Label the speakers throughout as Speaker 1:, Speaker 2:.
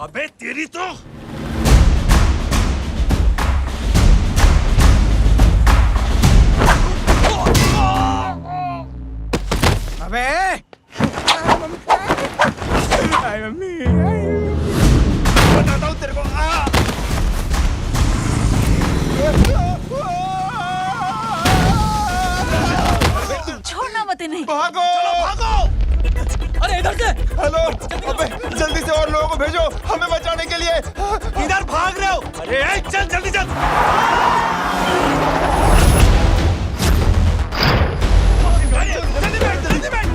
Speaker 1: अबे तेरी तो
Speaker 2: अबे मम्मी
Speaker 1: बताता हूँ तेरे को।
Speaker 3: छोड़ना मत इन्हें।
Speaker 4: भागो
Speaker 1: भागो।
Speaker 2: अरे इधर से।
Speaker 4: हेलो अबे जल्दी से और लोगों को भेजो हमें बचाने के लिए।
Speaker 1: इधर भाग रहे हो? अरे चल जल्दी चल। जल्दी बैठ।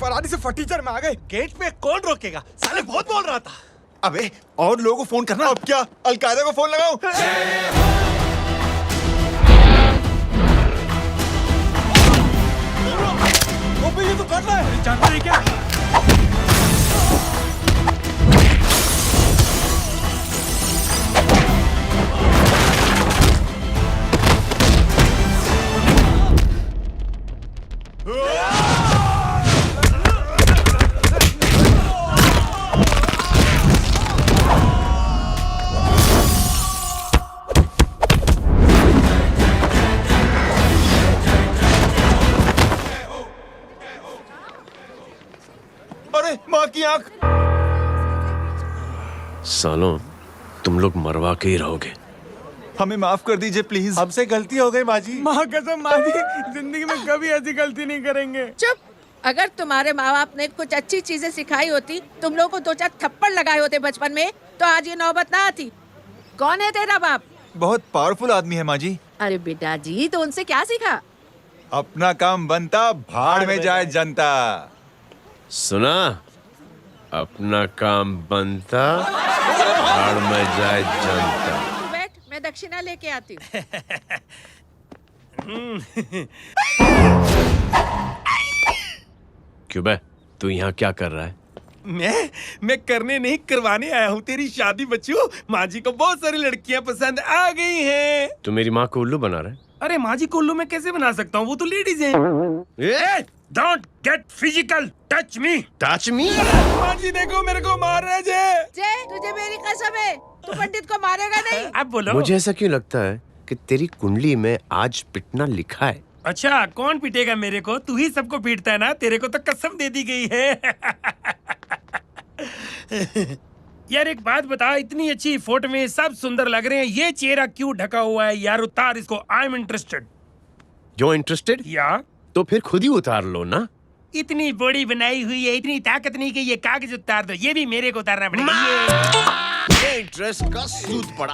Speaker 2: फरारी से फटीचर में आ गए।
Speaker 1: गेट पे कौन रोकेगा? साले बहुत बोल रहा था।
Speaker 4: अबे और लोगों को फोन करना। अब क्या अलकायदा को फोन लगाऊं?
Speaker 2: वो ये तो कर रहा है। जानता है क्या?
Speaker 4: अरे माँ की आंख।
Speaker 5: सालों तुम लोग मरवा के ही रहोगे।
Speaker 4: हमें माफ कर दीजिए प्लीज।
Speaker 1: हमसे गलती हो गई माजी।
Speaker 2: माँ कसम माँ जी, जिंदगी में कभी ऐसी गलती नहीं करेंगे।
Speaker 6: चुप। अगर तुम्हारे माँ बाप ने कुछ अच्छी चीजें सिखाई होती, तुम लोगों को 2-4 थप्पड़ लगाए होते बचपन में, तो आज ये नौबत ना आती। कौन है तेरा बाप?
Speaker 4: बहुत पावरफुल आदमी है माँ जी।
Speaker 6: अरे बेटा जी, तो उनसे क्या सीखा?
Speaker 4: अपना काम बनता भाड़ में जाए जनता।
Speaker 5: सुना? अपना काम बनता भाड़ में जाए जनता।
Speaker 6: तू बैठ, मैं दक्षिणा लेके आती हूँ।
Speaker 5: क्यों बे, तू यहाँ क्या कर रहा है?
Speaker 1: मैं करने नहीं करवाने आया हूँ तेरी शादी बच्चू। माँ जी को बहुत सारी लड़कियाँ पसंद आ गई हैं।
Speaker 5: तू मेरी माँ को उल्लू बना रहा है?
Speaker 1: अरे माँ जी को उल्लू मैं कैसे बना सकता हूँ? वो तो लेडीज हैं। Don't get physical, touch me.
Speaker 5: Touch me?
Speaker 1: माँ जी देखो मेरे को मार रहे जय।
Speaker 6: जय, तुझे मेरी कसम है, तू पंडित को मारेगा नहीं।
Speaker 1: अब बोलो।
Speaker 5: मुझे ऐसा क्यों लगता है कि तेरी कुंडली में आज पिटना लिखा है?
Speaker 1: अच्छा, कौन पीटेगा मेरे को? तू ही सबको पीटता है ना। तेरे को तो कसम दे दी गई है। यार एक बात बता, इतनी अच्छी फोटो में सब सुंदर लग रहे हैं, ये चेहरा क्यों ढका हुआ है? यार उतार इसको। I am interested.
Speaker 5: जो इंटरेस्टेड?
Speaker 1: या
Speaker 5: तो फिर खुद ही उतार लो ना।
Speaker 1: इतनी बॉडी बनाई हुई है, इतनी ताकत नहीं कि ये कागज उतार दो। ये भी मेरे को उतारना पड़ेगा।
Speaker 5: ये इंटरेस्ट का सूद पड़ा।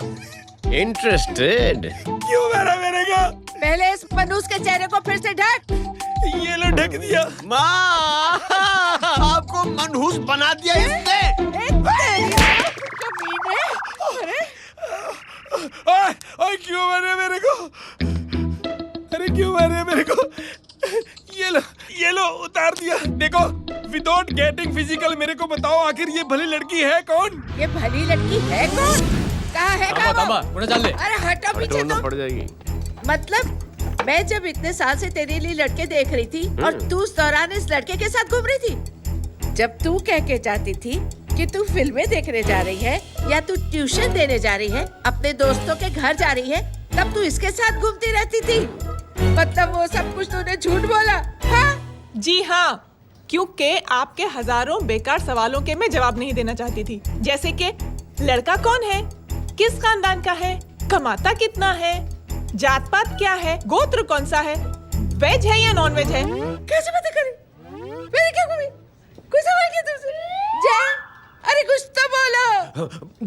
Speaker 5: इंटरेस्टेड?
Speaker 1: क्यों मारा मेरे को?
Speaker 6: पहले इस मनूस के चेहरे को फिर से ढक।
Speaker 1: ये लो ढक दिया।
Speaker 5: माँ, आपको मनहूस बना दिया इसने।
Speaker 1: ओए क्यों मारे मेरे को? अरे क्यों मारे मेरे को? ये लो उतार दिया। देखो, विदाउट गेटिंग फिजिकल मेरे को बताओ, आखिर ये भली लड़की है कौन?
Speaker 6: ये भली लड़की है कौन? कहाँ है कहाँ?
Speaker 2: ले।
Speaker 6: अरे हटो पीछे तो।
Speaker 5: पड़ जाएगी।
Speaker 6: मतलब मैं जब इतने साल से तेरे लिए लड़के देख रही थी और तू उस दौरान इस लड़के के साथ घूम रही थी। जब तू कह के जाती थी कि तू फिल्में देखने जा रही है या तू ट्यूशन देने जा रही है, अपने दोस्तों के घर जा रही है, तब तू इसके साथ घूमती रहती थी। मतलब वो सब कुछ तूने झूठ बोला? हाँ?
Speaker 7: जी हाँ, क्योंकि आपके हजारों बेकार सवालों के मैं जवाब नहीं देना चाहती थी। जैसे कि लड़का कौन है, किस खानदान का है, कमाता कितना है, जात पात क्या है, गोत्र कौन सा है, वेज है या नॉन वेज है।
Speaker 6: कैसे पता करें? मैंने क्या कभी कोई सवाल किया तुमसे? जय, अरे कुछ तो बोलो।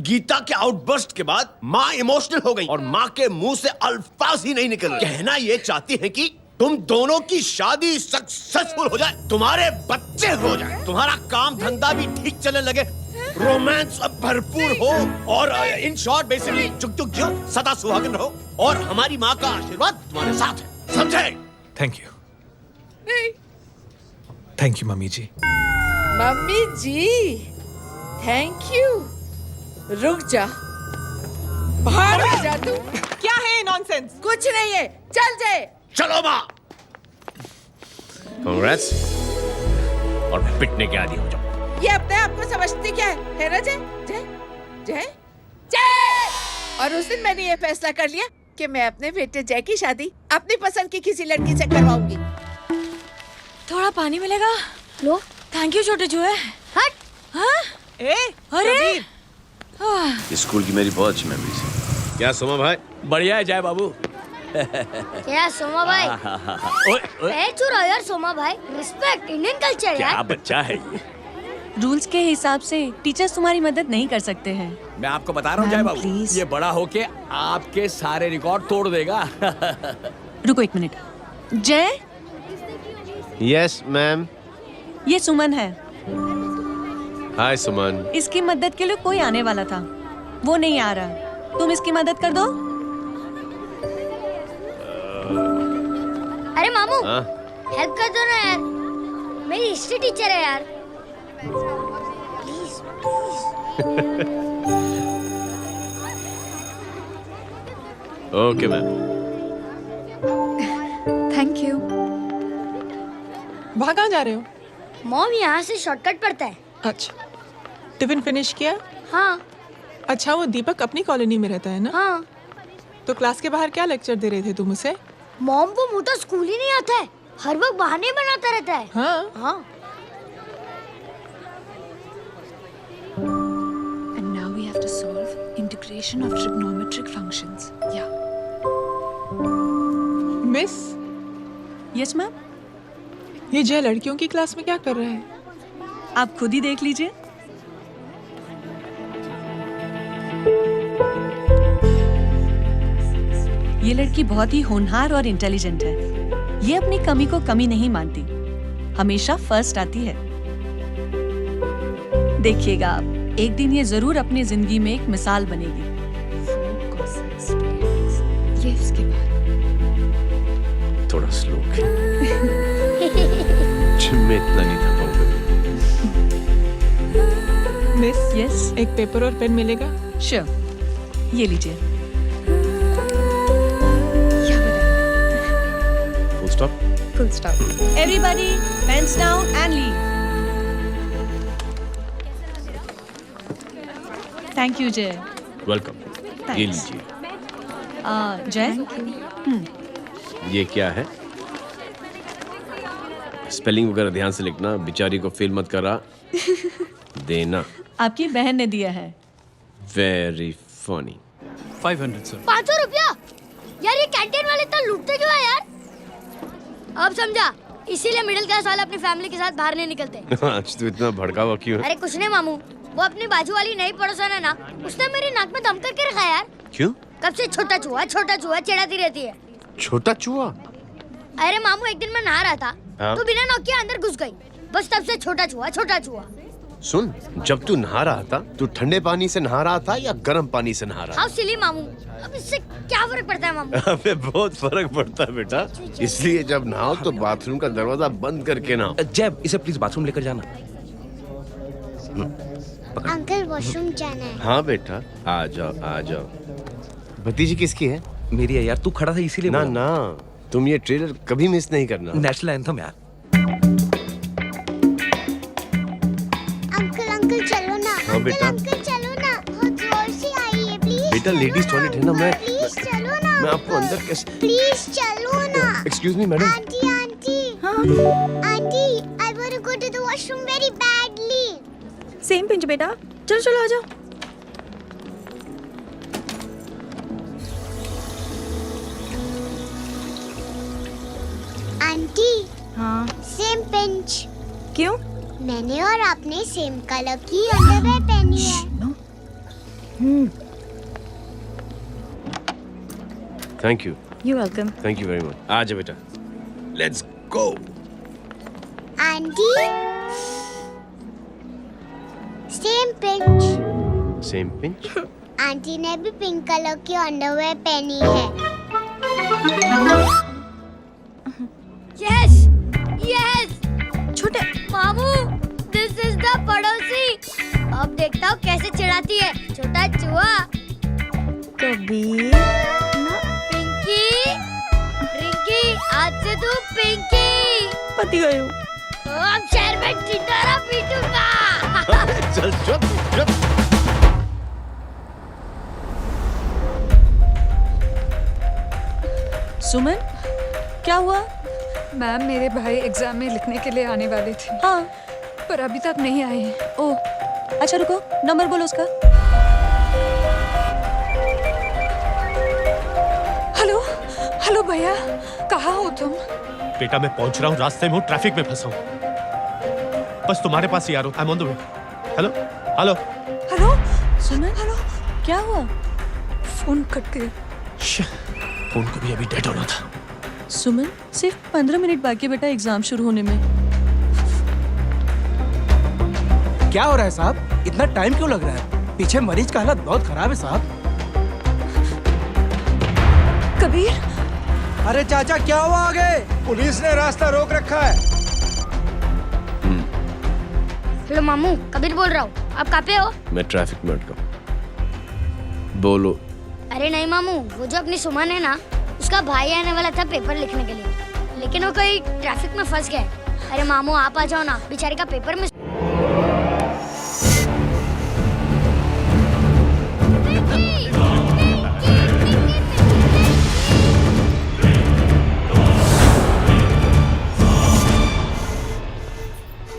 Speaker 5: गीता के आउटबर्स्ट के बाद माँ इमोशनल हो गई और माँ के मुंह से अल्फाज ही नहीं निकल रहे। कहना ये चाहती है कि तुम दोनों की शादी सक्सेसफुल हो जाए, तुम्हारे बच्चे हो जाए, तुम्हारा काम धंधा भी ठीक चलने लगे, रोमांस अब भरपूर हो और इन शॉर्ट बेसिकली जुग जुग जियो, सदा सुहागन रहो और हमारी माँ का आशीर्वाद तुम्हारे साथ है, समझे?
Speaker 1: थैंक यू,
Speaker 6: नहीं,
Speaker 1: thank you mummy ji.
Speaker 6: Mummy ji, thank you. रुक जा, बाहर जा तू।
Speaker 7: क्या है नॉनसेंस?
Speaker 6: कुछ नहीं है, चल जाए।
Speaker 5: चलो माँ, कांग्रेस और पिटने के आदि हो जाओ।
Speaker 6: ये अपने आप को समझती क्या है ना जय? जय जय जय। और उस दिन मैंने ये फैसला कर लिया कि मैं अपने बेटे जय की शादी अपनी पसंद की किसी लड़की से करवाऊंगी।
Speaker 3: थोड़ा पानी मिलेगा? लो। थैंक यू छोटे जुए। हट। हाँ?
Speaker 7: ए,
Speaker 3: अरे
Speaker 7: कबीर।
Speaker 5: स्कूल की मेरी बहुत अच्छी मेमोरीज है। क्या सोमा भाई?
Speaker 8: बढ़िया है जय बाबू।
Speaker 9: क्या सोमा भाई? पैर छुरा यार सोमा भाई, रिस्पेक्ट इंडियन कल्चर
Speaker 8: क्या
Speaker 9: यार।
Speaker 8: बच्चा है ये।
Speaker 3: रूल्स के हिसाब से टीचर्स तुम्हारी मदद नहीं कर सकते हैं।
Speaker 8: मैं आपको बता रहा हूँ जय
Speaker 3: मैम,
Speaker 8: बाबू,
Speaker 3: प्लीज।
Speaker 8: ये बड़ा होके आपके सारे रिकॉर्ड तोड़ देगा।
Speaker 3: रुको एक मिनट। जय,
Speaker 5: यस मैम।
Speaker 3: ये सुमन है।
Speaker 5: हाय सुमन।
Speaker 3: इसकी मदद के लिए कोई आने वाला था, वो नहीं आ रहा। तुम इसकी मदद कर दो।
Speaker 9: अरे मामू,
Speaker 5: हाँ?
Speaker 9: हेल्प कर दो ना यार, मेरी हिस्ट्री टीचर है यार। Please please.
Speaker 5: Okay ma'am.
Speaker 3: Thank you.
Speaker 7: वहाँ कहाँ जा रहे हो?
Speaker 9: मॉम यहाँ से शॉर्टकट पड़ता है।
Speaker 7: अच्छा, टिफिन फिनिश किया?
Speaker 9: हाँ
Speaker 7: अच्छा, वो दीपक अपनी कॉलोनी में रहता है ना?
Speaker 9: हाँ।
Speaker 7: तो क्लास के बाहर क्या लेक्चर दे रहे थे तुम उसे?
Speaker 9: मॉम को मुंह तो स्कूल ही नहीं आता है, हर वक्त बहाने बनाता रहता है।
Speaker 7: हाँ।
Speaker 9: हाँ।
Speaker 3: And now we have to solve integration of trigonometric functions. Yeah.
Speaker 7: Miss,
Speaker 3: Yes ma'am.
Speaker 7: ये जय लड़कियों की क्लास में क्या कर रहा है?
Speaker 3: आप खुद ही देख लीजिए। ये लड़की बहुत ही होनहार और इंटेलिजेंट है। ये अपनी कमी को कमी नहीं मानती, हमेशा फर्स्ट आती है। देखिएगा आप, एक दिन ये जरूर अपनी जिंदगी में एक मिसाल बनेगी। ये इसके बाद
Speaker 5: थोड़ा स्लो। जिम में इतना नहीं था पाऊंगा।
Speaker 7: मिस,
Speaker 3: यस
Speaker 7: एक पेपर और पेन मिलेगा?
Speaker 3: श्योर, ये लीजिए।
Speaker 5: Full stop.
Speaker 3: Full stop. Everybody, pens down and leave. Thank you, Jay.
Speaker 5: Welcome. ये लीजिए।
Speaker 3: जय,
Speaker 5: ये क्या है? स्पेलिंग वगैरह ध्यान से लिखना, बेचारी को फेल मत करा देना।
Speaker 3: आपकी बहन ने दिया है।
Speaker 5: Very funny.
Speaker 8: 500 सर।
Speaker 9: 500 रुपया? यार ये कैंटीन वाले इतना लूटते क्यों है यार? अब समझा, इसीलिए मिडिल क्लास वाले अपनी फैमिली के साथ बाहर नहीं निकलते।
Speaker 5: आज तो इतना भड़का हुआ क्यों है?
Speaker 9: अरे कुछ नहीं मामू, वो अपनी बाजू वाली नई पड़ोसन है ना, उसने मेरी नाक में दम करके रखा है यार।
Speaker 5: क्यों?
Speaker 9: कब से छोटा चूहा चिढ़ाती रहती है।
Speaker 5: छोटा चूहा?
Speaker 9: अरे मामू, एक दिन मैं नहा रहा था,
Speaker 5: हाँ?
Speaker 9: तो बिना नॉक के अंदर घुस गई, बस तब से छोटा चूहा।
Speaker 5: सुन, जब तू नहा रहा था, तू ठंडे पानी से नहा रहा था या गर्म पानी से नहा रहा
Speaker 9: हाउ सिली मामू, अब इससे क्या फर्क पड़ता है मामू?
Speaker 5: था? अबे बहुत फर्क पड़ता है बेटा, इसलिए जब नहाओ तो बाथरूम का दरवाजा बंद करके नहाओ।
Speaker 8: जय, इसे प्लीज बाथरूम लेकर जाना।
Speaker 9: अंकल वॉशरूम जाना है।
Speaker 5: हाँ बेटा, आ जाओ। भतीजी किसकी है?
Speaker 8: मेरी है यार, तू खड़ा था इसीलिए
Speaker 5: ना
Speaker 8: बोला।
Speaker 5: ना, तुम ये ट्रेलर कभी मिस नहीं करना।
Speaker 8: नेशनल एंथम यार।
Speaker 9: अंकल चलो ना।
Speaker 5: हाँ बेटा।
Speaker 9: अंकल चलो ना, बहुत जोर से आई है, प्लीज।
Speaker 5: बेटा लेडीज टॉयलेट है ना,
Speaker 9: प्लीज चलो ना।
Speaker 5: मैं आपको अंदर कैसे?
Speaker 9: प्लीज चलो ना।
Speaker 5: Excuse me madam.
Speaker 9: Aunty aunty aunty I want to go to the washroom very badly.
Speaker 3: Same pinch बेटा, चलो चलो आ जाओ।
Speaker 9: आंटी
Speaker 3: हाँ
Speaker 9: सेम पिंच।
Speaker 3: क्यों?
Speaker 9: मैंने और आपने सेम कलर की अंडरवेयर पहनी है।
Speaker 5: Thank you,
Speaker 3: you welcome.
Speaker 5: Thank you very much. आ जा बेटा, let's go.
Speaker 9: Aunty same pinch.
Speaker 5: Same pinch.
Speaker 9: Aunty ने भी पिंक कलर की अंडरवेयर पहनी है। यस यस
Speaker 3: छोटे
Speaker 9: मामू, दिस इज द पड़ोसी। अब देखता हूँ कैसे चिढ़ाती है छोटा चूहा।
Speaker 3: कबीर
Speaker 9: पिंकी रिंकी, आज से तू पिंकी।
Speaker 3: पति गए हो।
Speaker 9: अब शहर में टिटोरा पीटूंगा।
Speaker 5: चल चुप चुप।
Speaker 3: सुमन, क्या हुआ?
Speaker 10: मैम, मेरे भाई एग्जाम में लिखने के लिए आने वाले थे,
Speaker 3: हाँ,
Speaker 10: पर अभी तक नहीं आए हैं।
Speaker 3: ओ अच्छा रुको, नंबर बोलो उसका।
Speaker 10: हेलो हेलो भैया, कहाँ हो तुम?
Speaker 1: बेटा मैं पहुंच रहा हूँ, रास्ते में हूँ, ट्रैफिक में फंसा हूँ, बस तुम्हारे पास ही आ रहा हूँ। I am on the way. Hello hello
Speaker 10: hello
Speaker 3: Suman, hello, क्या हुआ?
Speaker 10: फोन कट गया।
Speaker 1: फोन को भी अभी डेड होना था।
Speaker 3: सुमन, सिर्फ 15 मिनट बाकी है बेटा एग्जाम शुरू होने में।
Speaker 2: क्या हो रहा है साहब? इतना टाइम क्यों लग रहा है? पीछे मरीज का हालत बहुत खराब है साहब।
Speaker 10: कबीर,
Speaker 2: अरे चाचा क्या हुआ आगे? पुलिस ने रास्ता रोक रखा है।
Speaker 9: हेलो मामू, कबीर बोल रहा हूँ। आप कहाँ पे हो?
Speaker 5: मैं ट्रैफिक में अटका हूँ। बोलो।
Speaker 9: अरे नहीं मामू, वो जो अपनी सुमन है ना, उसका भाई आने वाला था पेपर लिखने के लिए, लेकिन वो कहीं ट्रैफिक में फंस गए। अरे मामू आप आ जाओ ना, बेचारे का पेपर में।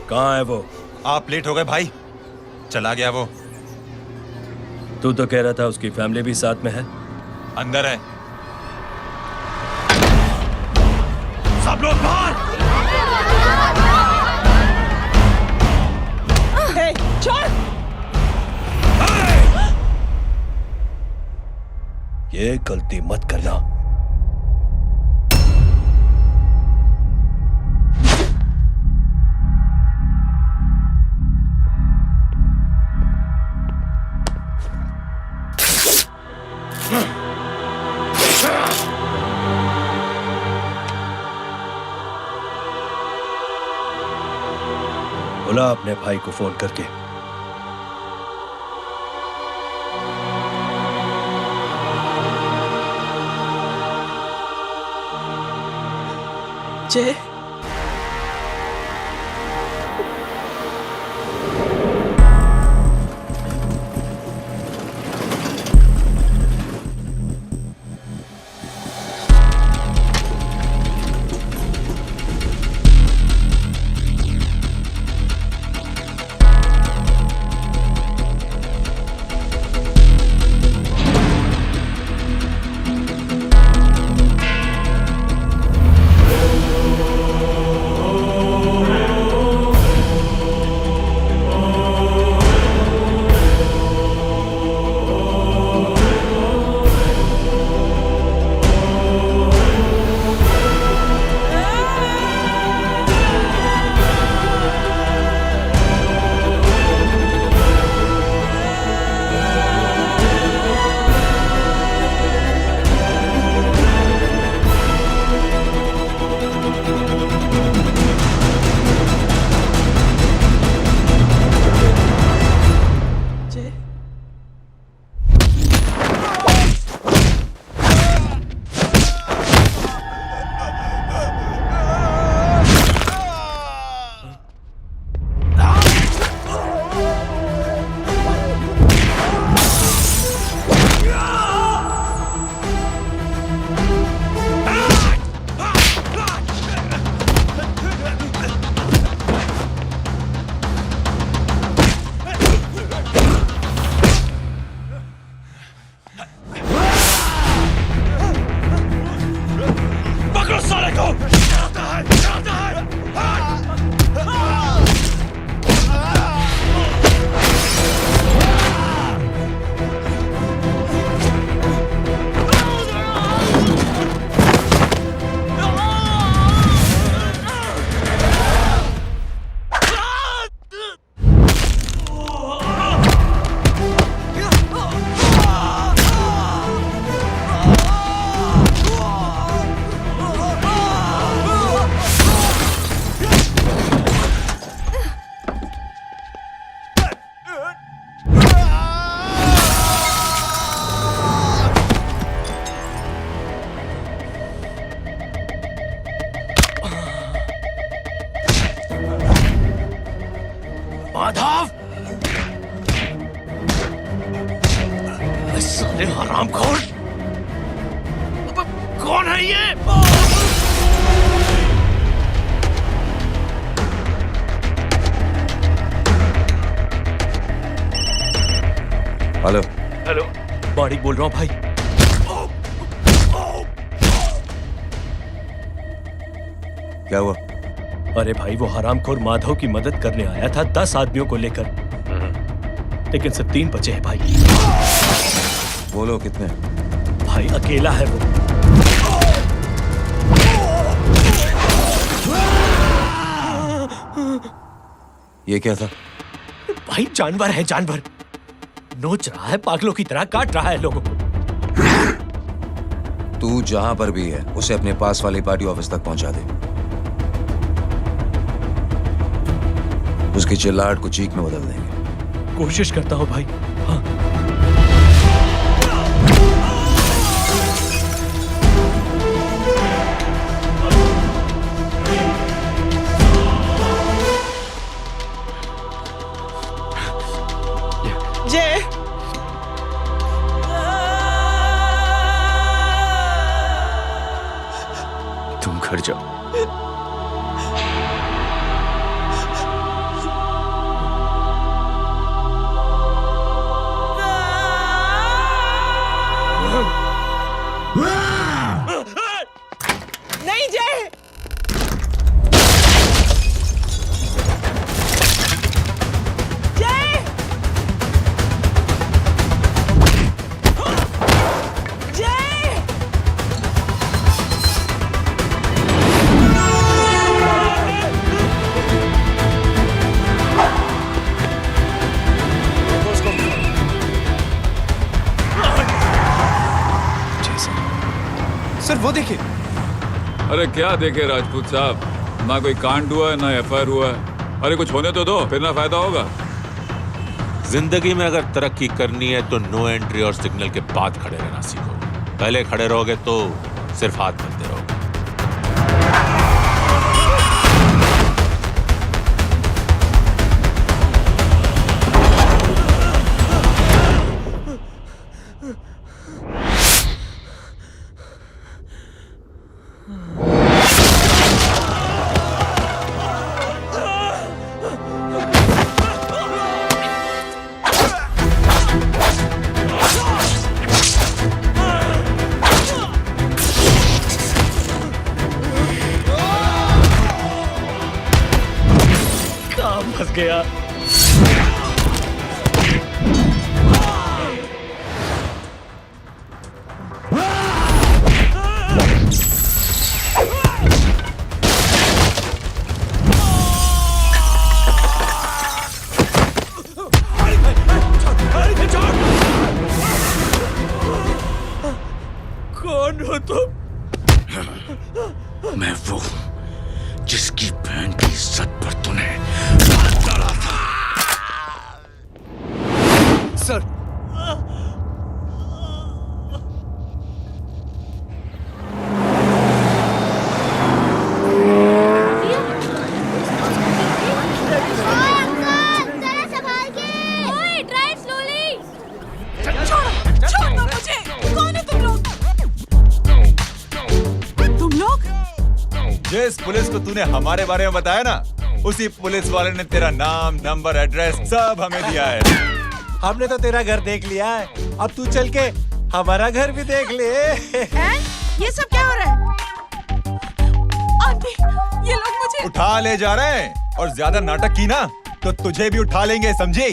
Speaker 8: कहाँ है वो?
Speaker 4: आप लेट हो गए भाई, चला गया वो।
Speaker 8: तू तो कह रहा था उसकी फैमिली भी साथ में है।
Speaker 4: अंदर है।
Speaker 8: सब लोग बाहर।
Speaker 7: हे, छोड़।
Speaker 8: ये गलती मत करना। बुला अपने भाई को फोन करके।
Speaker 7: जय,
Speaker 5: अरे हरामखोर! कौन है ये?
Speaker 4: हेलो।
Speaker 8: हेलो, माणिक बोल रहा हूँ भाई।
Speaker 4: क्या हुआ?
Speaker 8: अरे भाई, वो हरामखोर माधव की मदद करने आया था 10 आदमियों को लेकर, लेकिन सिर्फ 3 बचे हैं भाई।
Speaker 4: बोलो कितने?
Speaker 8: भाई अकेला है वो।
Speaker 4: ये क्या था?
Speaker 8: भाई जानवर है, जानवर। नोच रहा है, पागलों की तरह काट रहा है लोगों को।
Speaker 4: तू जहां पर भी है उसे अपने पास वाली पार्टी ऑफिस तक पहुंचा दे। उसकी चिल्लाहट को चीख में बदल देंगे।
Speaker 8: कोशिश करता हूँ भाई। हाँ।
Speaker 7: जय,
Speaker 5: तुम घर जाओ।
Speaker 7: नहीं जय। जय, जय,
Speaker 4: सर वो देखिए।
Speaker 11: अरे क्या देखे राजपूत साहब, ना कोई कांड हुआ है ना एफआईआर हुआ है। अरे कुछ होने तो दो, फिर ना फायदा होगा।
Speaker 12: जिंदगी में अगर तरक्की करनी है तो नो एंट्री और सिग्नल के बाद खड़े रहना सीखो। पहले खड़े रहोगे तो सिर्फ हाथ मिलते रहोगे।
Speaker 8: फंस गया। कौन हो तुम?
Speaker 5: मैं वो हूं जिसकी बहन की इज्जत पर तूने हाथ डाला था।
Speaker 4: सर
Speaker 7: छोड़ दो मुझे। कौन है तुम लोग? तुम लोग?
Speaker 4: जिस पुलिस को तूने हमारे बारे में बताया ना, उसी पुलिस वाले ने तेरा नाम, नंबर, एड्रेस सब हमें दिया है।
Speaker 2: हमने तो तेरा घर देख लिया है, अब तू चल के हमारा घर भी देख ले।
Speaker 6: ये सब क्या हो रहा है?
Speaker 7: आंटी, ये लोग मुझे
Speaker 4: उठा ले जा रहे हैं, और ज्यादा नाटक की ना तो तुझे भी उठा लेंगे, समझी?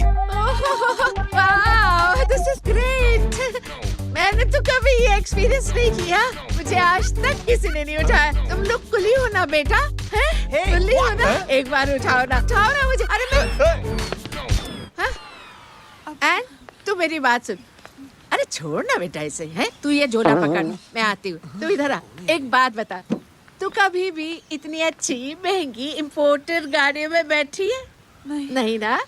Speaker 6: वाह, दिस इज ग्रेट। मैंने तो कभी ये एक्सपीरियंस नहीं किया। मुझे आज तक किसी ने नहीं उठाया। तुम लोग कुली हो ना बेटा? हैं? कुली हो ना? एक बार उठाओ ना मुझे। अरे मैं एंड तू मेरी बात सुन। अरे छोड़ ना बेटा इसे, हैं? तू ये झोला पकड़, मैं आती हूँ। तू इधर आ। एक बात बता, तू कभी भी इतनी अच्छी महंगी इम्पोर्टेड गाड़ियों में बैठी है? नहीं ना?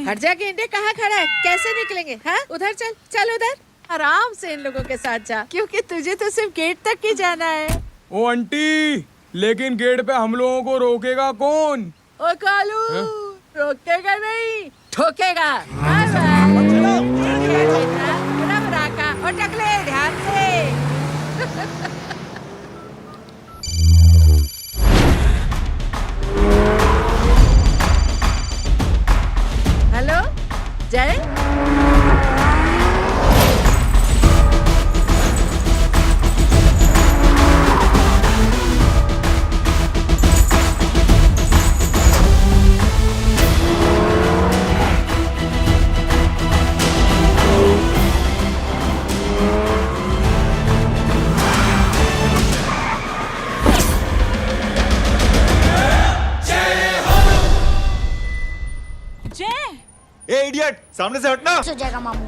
Speaker 6: हट जा गेंडे, कहाँ खड़ा है? कैसे निकलेंगे? हाँ, उधर चल, चल उधर। आराम से इन लोगों के साथ जा, क्योंकि तुझे तो सिर्फ गेट तक ही जाना है।
Speaker 1: ओ आंटी, लेकिन गेट पे हम लोगों को रोकेगा कौन?
Speaker 6: ओ कालू, रोकेगा नहीं, ठोकेगा। पटक ले ध्यान से। हेलो जय।
Speaker 4: ए इडियट, सामने से हटना।
Speaker 9: हो जाएगा मामू।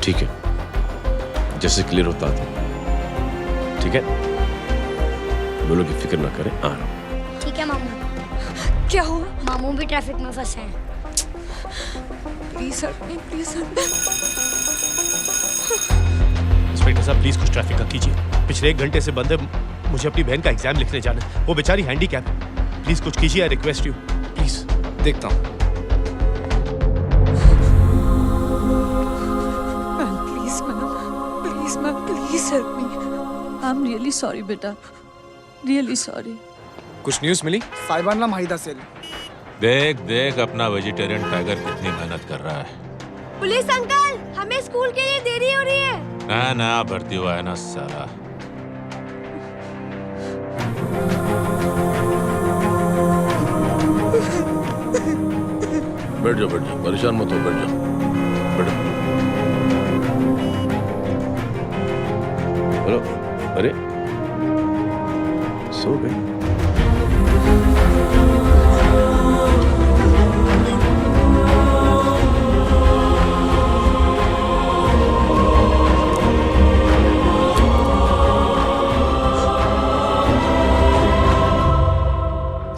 Speaker 5: ठीक है, जैसे क्लियर होता था। ठीक है, बोलो कि फिक्र ना करें, आ रहा हूँ।
Speaker 9: ठीक है मामू।
Speaker 10: क्या हुआ?
Speaker 9: मामू भी ट्रैफिक में फंसे हैं।
Speaker 10: Please help me, please help me.
Speaker 13: Inspector साहब प्लीज कुछ ट्रैफिक का कीजिए। पिछले 1 घंटे से बंद है, मुझे अपनी बहन का एग्जाम लिखने जाना है। वो बेचारी हैंडीकैप है। प्लीज कुछ कीजिए, आई रिक्वेस्ट यू प्लीज।
Speaker 2: देखता हूँ।
Speaker 10: Ma'am please help me.
Speaker 3: I am really sorry बेटा, रियली सॉरी।
Speaker 2: कुछ न्यूज़ मिली? साहिबाना माहिदा सेल।
Speaker 12: देख देख अपना वेजिटेरियन टाइगर कितनी मेहनत कर रहा है।
Speaker 9: पुलिस अंकल, हमें स्कूल के लिए देरी हो रही है।
Speaker 12: ना ना भर्ती हुआ है ना साला।
Speaker 5: बैठ जाओ, परेशान मत हो, बैठ जाओ, बैठो। हेलो, अरे सो गए?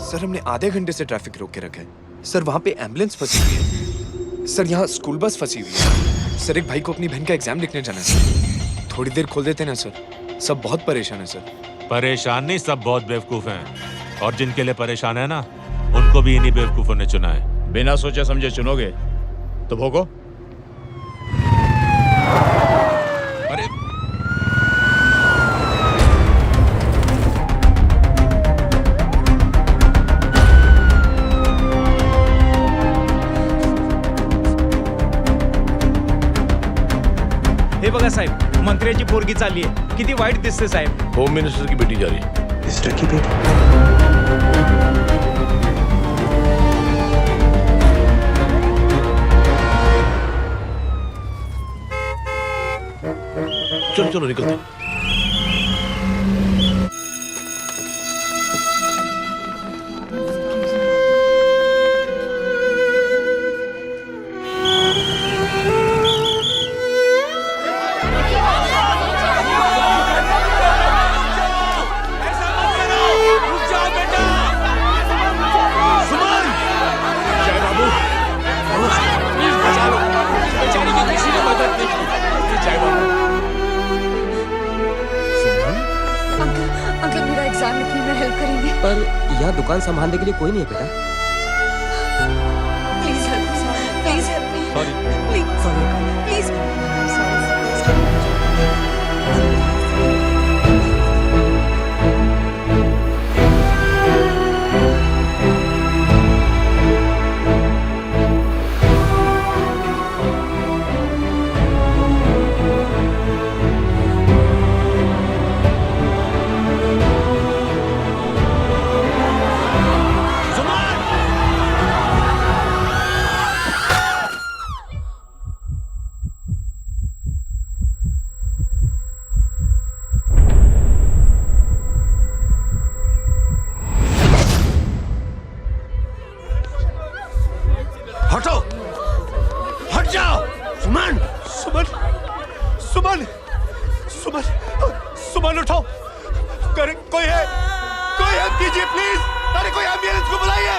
Speaker 2: सर हमने आधे घंटे से ट्रैफिक रोक के रखा है। सर वहाँ पे एम्बुलेंस फंसी हुई है। सर यहाँ स्कूल बस फंसी हुई है। सर एक भाई को अपनी बहन का एग्जाम लिखने जाना है सर। थोड़ी देर खोल देते ना सर। सब बहुत परेशान है सर।
Speaker 12: परेशान नहीं, सब बहुत बेवकूफ हैं। और जिनके लिए परेशान है ना, उनको भी इन्हीं बेवकूफों ने चुना है।
Speaker 4: बिना सोचे समझे चुनोगे तो भोगो।
Speaker 12: अरे
Speaker 13: हे बघा साहेब, मंत्र्याची पोरगी चालली आहे. किती वाईट दिसते साहेब.
Speaker 5: होम मिनिस्टर की बेटी जा रही है.
Speaker 2: मिनिस्टर की बेटी?
Speaker 5: चलो चलो निकलते.
Speaker 14: पर यहाँ दुकान संभालने के लिए कोई नहीं है बेटा.
Speaker 10: Please help me, please help me.
Speaker 14: Sorry.
Speaker 10: Please please.
Speaker 5: हटो, हट जाओ. सुमन, सुमन, सुमन, सुमन, सुमन उठो. कोई है, कोई हेल्प कीजिए प्लीज. अरे कोई एम्बुलेंस को बुलाइए.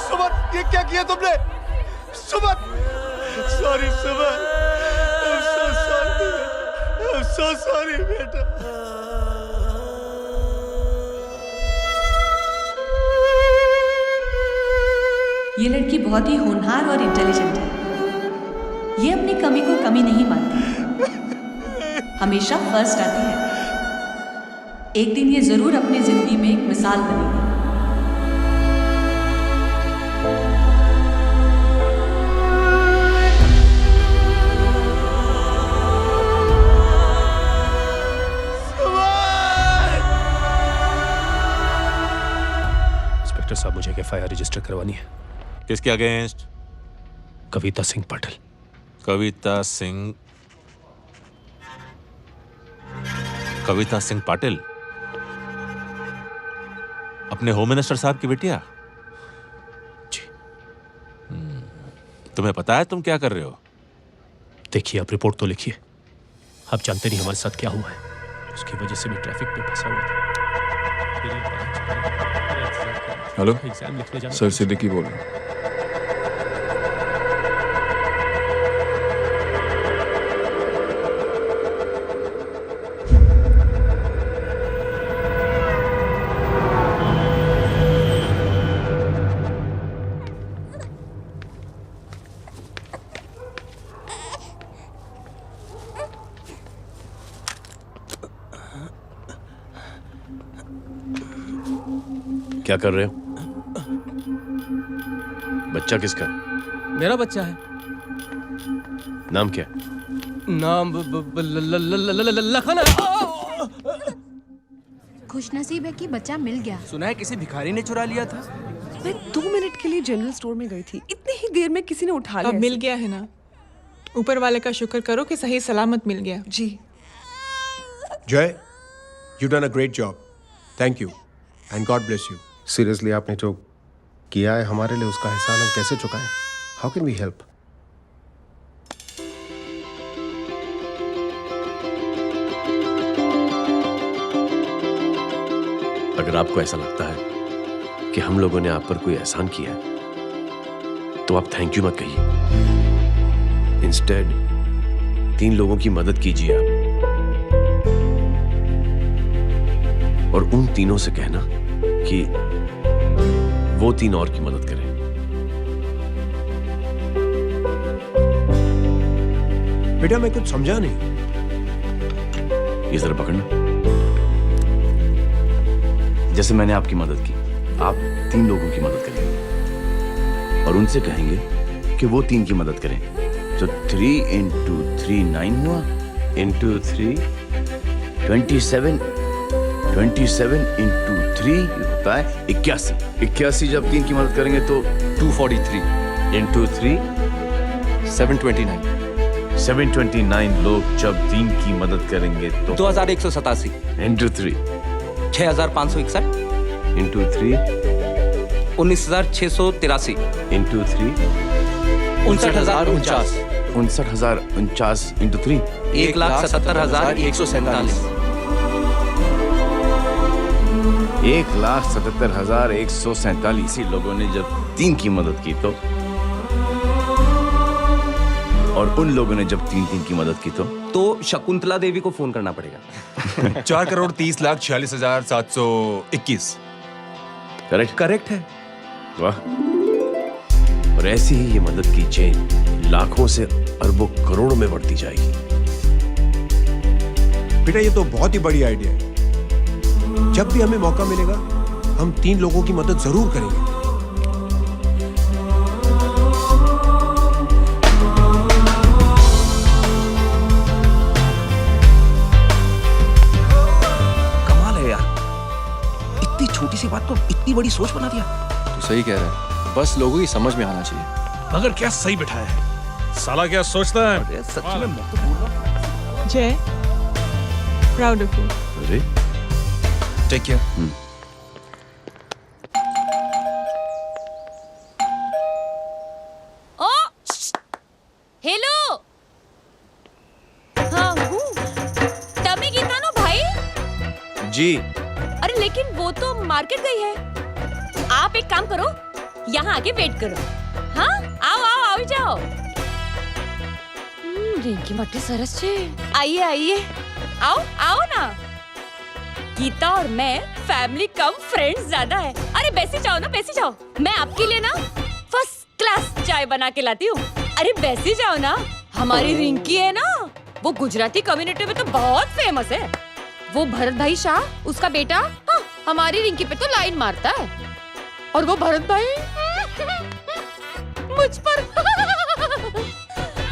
Speaker 5: सुमन, ये क्या किया तुमने? Suman, sorry Suman. I'm so sorry. I'm so sorry बेटा.
Speaker 3: ये लड़की बहुत ही होनहार और इंटेलिजेंट है। ये अपनी कमी को कमी नहीं मानती। हमेशा फर्स्ट आती है। एक दिन ये जरूर अपनी जिंदगी में एक मिसाल बनेगी।
Speaker 13: इंस्पेक्टर साहब, मुझे एक एफआईआर रजिस्टर करवानी है।
Speaker 12: किसके अगेंस्ट?
Speaker 13: कविता सिंह पाटिल।
Speaker 12: कविता सिंह पाटिल, अपने होम मिनिस्टर साहब की बेटिया?
Speaker 13: जी।
Speaker 12: तुम्हें पता है तुम क्या कर रहे हो?
Speaker 13: देखिए, आप रिपोर्ट तो लिखिए। आप जानते नहीं हमारे साथ क्या हुआ है। उसकी वजह से मैं ट्रैफिक में फंसा हुआ था।
Speaker 11: हेलो
Speaker 13: एग्जाम लिखने जाना।
Speaker 11: सर, सिद्दीकी बोल रहा हूँ।
Speaker 5: क्या कर रहे हो? बच्चा किसका?
Speaker 14: मेरा बच्चा है।
Speaker 5: नाम क्या?
Speaker 14: नाम लखन है।
Speaker 10: खुशनसीब है कि बच्चा मिल गया।
Speaker 14: सुना है किसी भिखारी ने चुरा लिया था।
Speaker 10: मैं 2 मिनट के लिए जनरल स्टोर में गई थी, इतनी ही देर में किसी ने उठा लिया।
Speaker 7: अब मिल गया है ना, ऊपर वाले का शुक्र करो कि सही सलामत मिल गया।
Speaker 10: जी।
Speaker 15: जय, you done a great job. Thank you and God bless you. Seriously, आपने जो किया है हमारे लिए, उसका एहसान हम कैसे चुकाएं? How can we help?
Speaker 5: अगर आपको ऐसा लगता है कि हम लोगों ने आप पर कोई एहसान किया है, तो आप थैंक यू मत कहिए। इंस्टेड 3 लोगों की मदद कीजिए आप, और उन तीनों से कहना कि वो 3 और की मदद करें।
Speaker 15: बेटा, मैं कुछ समझा नहीं।
Speaker 5: ये जरा पकड़ना। जैसे मैंने आपकी मदद की, आप 3 लोगों की मदद करेंगे और उनसे कहेंगे कि वो 3 की मदद करें। तो 3 into 3 9 हुआ, into 3 27 into 3 होता है 81। 81 जब 3 की मदद करेंगे तो
Speaker 2: 243
Speaker 5: into 3
Speaker 2: 729
Speaker 5: 729 लोग जब 3 की मदद करेंगे तो
Speaker 14: 2187
Speaker 5: into 3
Speaker 14: 6561
Speaker 5: into 3
Speaker 14: 19683
Speaker 5: into 3
Speaker 14: 59049
Speaker 5: 59049 into 3
Speaker 14: 1,77,147
Speaker 5: 1,77,147 लोगों ने जब 3 की मदद की तो, और उन लोगों ने जब 3 की मदद की तो
Speaker 14: शकुंतला देवी को फोन करना पड़ेगा।
Speaker 4: 4,30,46,721।
Speaker 5: करेक्ट है। वाह। और ऐसी ही ये मदद की चेन लाखों से अरबों करोड़ों में बढ़ती जाएगी।
Speaker 15: बेटा, ये तो बहुत ही बड़ी आइडिया है। जब भी हमें मौका मिलेगा, हम 3 लोगों की मदद जरूर करेंगे।
Speaker 14: कमाल है यार, इतनी छोटी सी बात को इतनी बड़ी सोच बना दिया।
Speaker 2: तू सही कह रहा है, बस लोगों की समझ में आना चाहिए।
Speaker 13: मगर क्या सही बिठाया है। साला क्या सोचता है?
Speaker 14: सच में मैं तो बोल रहा हूं।
Speaker 7: जय, प्राउड ऑफ यू।
Speaker 5: अरे
Speaker 2: टेक केयर।
Speaker 9: ओ हेलो, हाँ हूँ। तभी गीता नो भाई।
Speaker 5: जी।
Speaker 9: अरे लेकिन वो तो मार्केट गई है। आप एक काम करो, यहाँ आके वेट करो। हाँ, आओ जाओ। रिंकी मट्टी सरस छे। आइए, आओ ना। गीता और मैं फैमिली कम फ्रेंड्स ज्यादा है। अरे बैसी जाओ ना, बैसी जाओ। मैं आपके लिए ना फर्स्ट क्लास चाय बना के लाती हूँ। अरे बैसी जाओ ना, हमारी रिंकी है ना, वो गुजराती कम्युनिटी में तो बहुत फेमस है। वो भरत भाई शाह, उसका बेटा, हाँ, हमारी रिंकी पे तो लाइन मारता है। और वो भरत भाई मुझ पर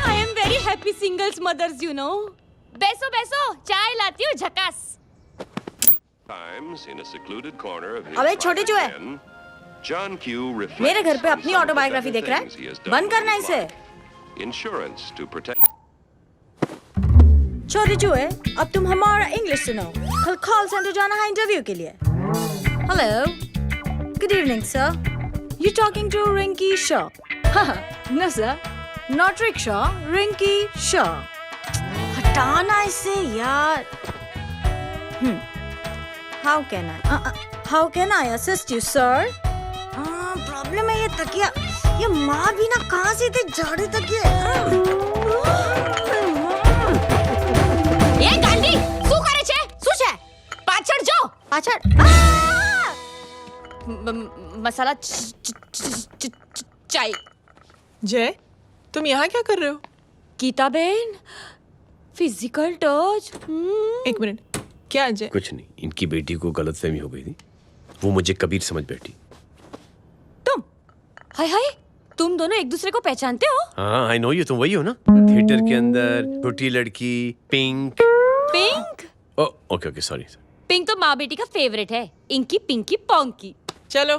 Speaker 9: I am very happy singles mothers you know. बैसो बैसो, चाय लाती हूँ झकास।
Speaker 16: अबे छोटे चूहे, मेरे घर पे अपनी ऑटोबायोग्राफी देख रहा है? बंद करना इसे। छोटे चूहे, अब तुम हमारा इंग्लिश सुनो। कल कॉल सेंटर जाना है इंटरव्यू के लिए। Hello, good evening sir. You talking to Rinki Shaw? No sir, not rickshaw, Rinki Shaw. हटाना इसे यार। How can I assist you, sir? Problem है ये तकिया, ये माँ भी ना कहाँ से इतने झाड़े तकिए।
Speaker 9: ये गांधी, શું કરે છે? શું છે? પાછળ જો,
Speaker 16: પાછળ।
Speaker 9: मसाला चाय।
Speaker 7: जय, तुम यहाँ क्या कर रहे हो?
Speaker 9: गीता बहन, फिजिकल टच।
Speaker 7: एक मिनट, क्या अजय?
Speaker 5: कुछ नहीं, इनकी बेटी को गलतफहमी हो गई थी, वो मुझे कबीर समझ बैठी।
Speaker 9: तुम, हाय हाय, तुम दोनों एक दूसरे को पहचानते हो?
Speaker 5: हाँ, आई नो यू, तुम वही हो ना? थिएटर के अंदर छोटी लड़की pink.
Speaker 9: Pink?
Speaker 5: Okay okay, sorry.
Speaker 9: Pink तो माँ बेटी का फेवरेट है, इंकी पिंकी पोंकी।
Speaker 7: चलो,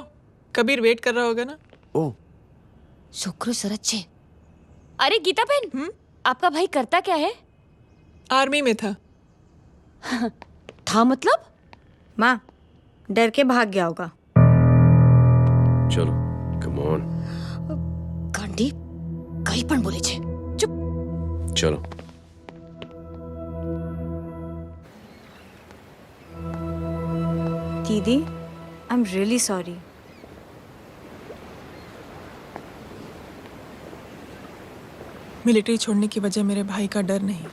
Speaker 7: कबीर वेट कर रहा होगा ना?
Speaker 5: ओह,
Speaker 9: शुक्र सरच्चे। अरे गीता बहन, आपका भाई करता क्या है?
Speaker 7: आर्मी में था।
Speaker 9: था मतलब?
Speaker 16: माँ, डर के भाग गया होगा।
Speaker 5: चलो, कम ऑन।
Speaker 9: गांडी, कहीं पण बोले छे। चुप।
Speaker 5: चलो।
Speaker 16: दीदी, I am really sorry.
Speaker 7: Military छोड़ने की वजह मेरे भाई का डर नहीं,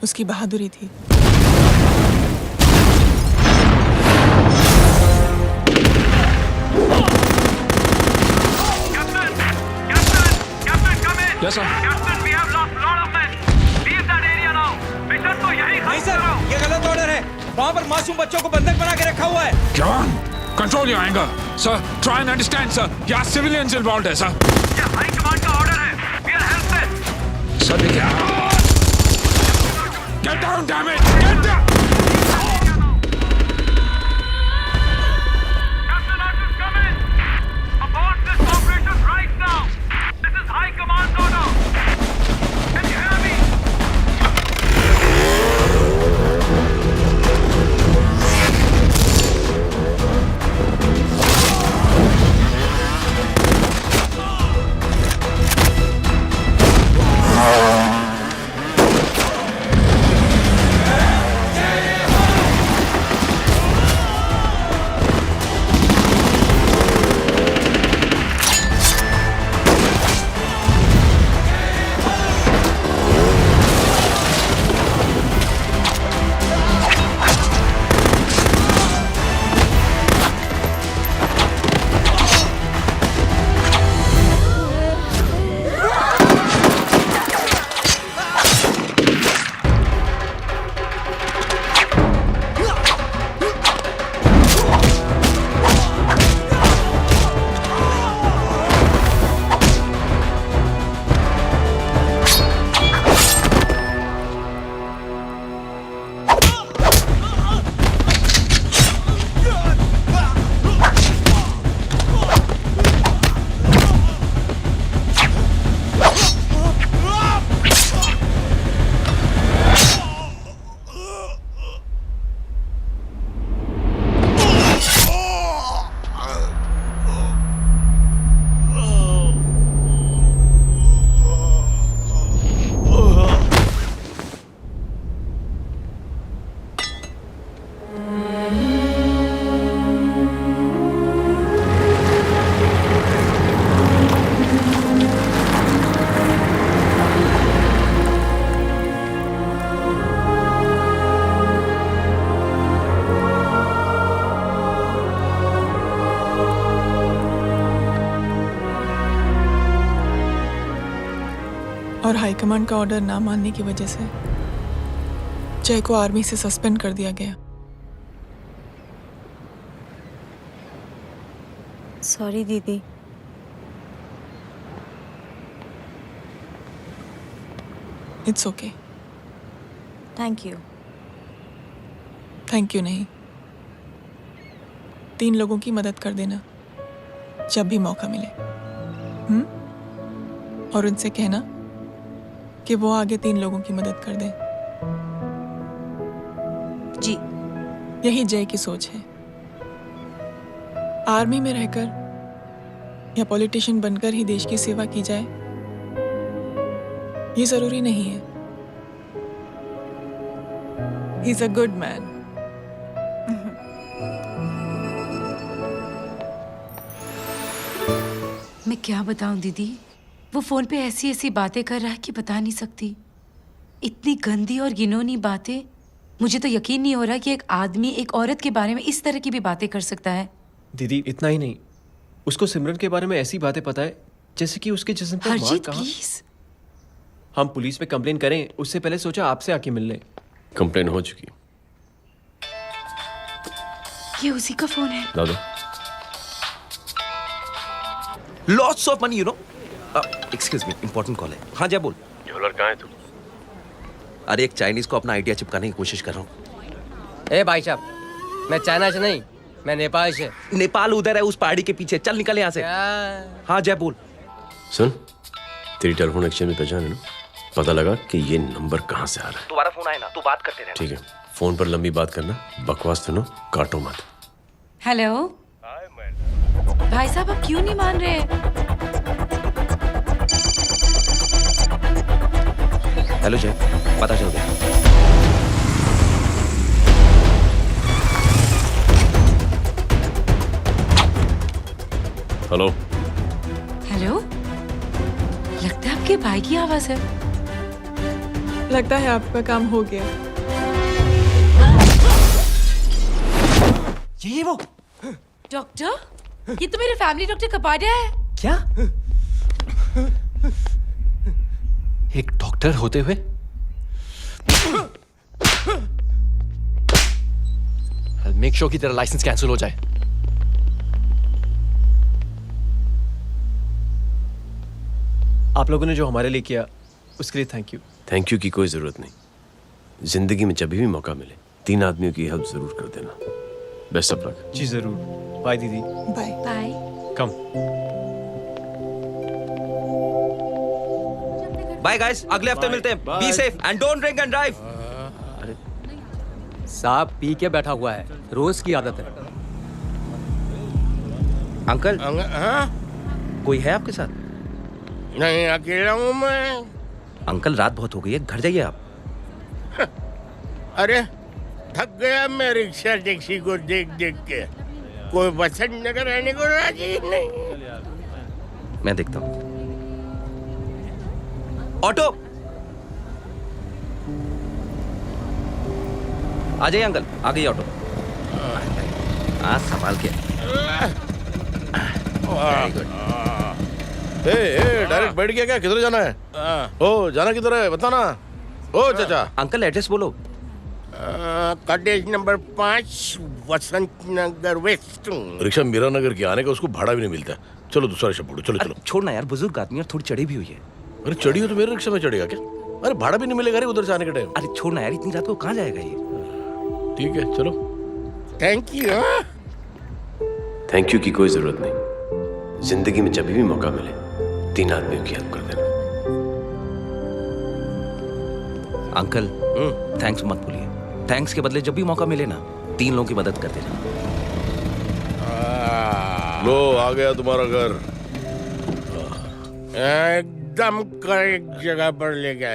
Speaker 7: उसकी बहादुरी थी।
Speaker 11: Yes, sir.
Speaker 14: नहीं सर, ये गलत ऑर्डर है। वहाँ पर मासूम बच्चों को बंधक बना के रखा हुआ है।
Speaker 11: जवान, control your anger. Sir, try and understand, sir. यहाँ civilians involved है, sir.
Speaker 14: ये हाई कमांड का ऑर्डर है। We are helpless.
Speaker 11: Sir, देखिए। Get down, damn it! Get down!
Speaker 14: Captain Arthur, come in. Abort this operation right now. This is high command order. Can you hear me?
Speaker 7: High command का order ना मानने की वजह से जय को आर्मी से सस्पेंड कर दिया गया।
Speaker 16: सॉरी दीदी।
Speaker 7: It's okay.
Speaker 16: Thank you.
Speaker 7: Thank you नहीं, 3 लोगों की मदद कर देना जब भी मौका मिले। और उनसे कहना कि वो आगे 3 लोगों की मदद कर दें।
Speaker 3: जी।
Speaker 7: यही जय की सोच है। आर्मी में रहकर या पॉलिटिशियन बनकर ही देश की सेवा की जाए, ये जरूरी नहीं है। He is a good man.
Speaker 17: मैं क्या बताऊं दीदी, वो फोन पे ऐसी ऐसी बातें कर रहा है कि बता नहीं सकती। इतनी गंदी और घिनौनी बातें। मुझे तो यकीन नहीं हो रहा कि एक आदमी एक औरत के बारे में इस तरह की भी बातें कर सकता है।
Speaker 13: दीदी इतना ही नहीं, उसको सिमरन के बारे में ऐसी बातें पता है जैसे कि उसके जिस्म पर मार
Speaker 17: हरजीत
Speaker 13: कहाँ।
Speaker 17: प्लीज।
Speaker 13: हम पुलिस में कंप्लेन करें उससे पहले सोचा आपसे आके मिल लें।
Speaker 5: कंप्लेन हो चुकी।
Speaker 17: ये उसी का फोन है।
Speaker 5: ला दो।
Speaker 18: Lots of money, you know. Excuse me, important call है। हाँ जय बोल।
Speaker 5: ज्वेलर कहाँ है तू?
Speaker 18: अरे एक चाइनीज को अपना आइडिया चिपकाने की कोशिश कर रहा हूँ।
Speaker 19: ए भाई साहब, मैं चाइना से नहीं, मैं नेपाल से।
Speaker 18: नेपाल उधर है उस पहाड़ी के पीछे, चल निकल यहाँ से। हाँ जय बोल।
Speaker 5: सुन, तेरी टेलीफोन एक्सचेंज में पहचान है ना? पता लगा कि ये नंबर कहाँ से आ रहा है।
Speaker 18: दोबारा फोन आए ना तो बात करते रहना।
Speaker 5: ठीक है, फोन पर लंबी बात करना, बकवास सुनो, काटो मत।
Speaker 17: हेलो भाई साहब, आप क्यों नहीं मान रहे?
Speaker 18: हेलो जय, पता चल गया।
Speaker 5: हेलो
Speaker 17: हेलो, लगता है आपके भाई की आवाज है।
Speaker 7: लगता है आपका काम हो गया।
Speaker 19: ये वो
Speaker 17: डॉक्टर, ये तो मेरे फैमिली डॉक्टर कपाडिया है।
Speaker 19: क्या? एक डॉक्टर होते हुए? मेक श्योर कि तेरा लाइसेंस कैंसिल हो जाए।
Speaker 13: आप लोगों ने जो हमारे लिए किया उसके लिए थैंक यू।
Speaker 5: थैंक यू की कोई जरूरत नहीं। जिंदगी में जब भी मौका मिले 3 आदमियों की हेल्प जरूर कर देना। Best of luck.
Speaker 13: जी जरूर। बाय दीदी।
Speaker 7: Bye
Speaker 17: bye.
Speaker 13: Come.
Speaker 18: Bye guys, अगले हफ्ते मिलते हैं। Be safe and don't drink and drive.
Speaker 19: साहब पी के बैठा हुआ है, रोज की आदत है।
Speaker 18: अंकल,
Speaker 20: हाँ?
Speaker 18: कोई है आपके साथ?
Speaker 20: नहीं, अकेला हूँ मैं।
Speaker 18: अंकल रात बहुत हो गई है, घर जाइए आप।
Speaker 20: अरे थक गया मैं रिक्शा टैक्सी को देख देख के। कोई पसंद नगर रहने को राजी नहीं।
Speaker 18: मैं देखता हूँ। ऑटो आ जाइए अंकल, आ गई ऑटो। आज संभाल के। Very good.
Speaker 20: डायरेक्ट बैठ गया क्या? किधर जाना है? ओ जाना किधर है बताना। ओ चाचा।
Speaker 18: अंकल एड्रेस बोलो।
Speaker 20: कॉटेज नंबर 5 वसंत नगर वेस्ट।
Speaker 5: रिक्शा मीरा नगर की आने का उसको भाड़ा भी नहीं मिलता। चलो दूसरा रिक्शा पकड़ो। चलो चलो।
Speaker 18: छोड़ना यार, बुजुर्ग आदमी और थोड़ी चढ़ी भी हुई है।
Speaker 5: अरे चढ़ी हो तो मेरे रिक्शा में चढ़ेगा क्या? अरे भाड़ा भी नहीं मिलेगा रे उधर से आने के टाइम।
Speaker 18: अरे छोड़ना यार, इतनी रात को कहाँ जाएगा ये?
Speaker 5: ठीक है चलो।
Speaker 20: Thank you.
Speaker 5: थैंक यू की कोई जरूरत नहीं। जिंदगी में जब भी मौका मिले 3 आदमियों की हेल्प कर देना।
Speaker 18: अंकल थैंक्स मत भूलिए। थैंक्स के बदले जब भी मौका मिले ना 3 लोगों की मदद कर देना।
Speaker 5: लो आ गया तुम्हारा घर।
Speaker 20: एकदम करेक्ट जगह पर ले गया।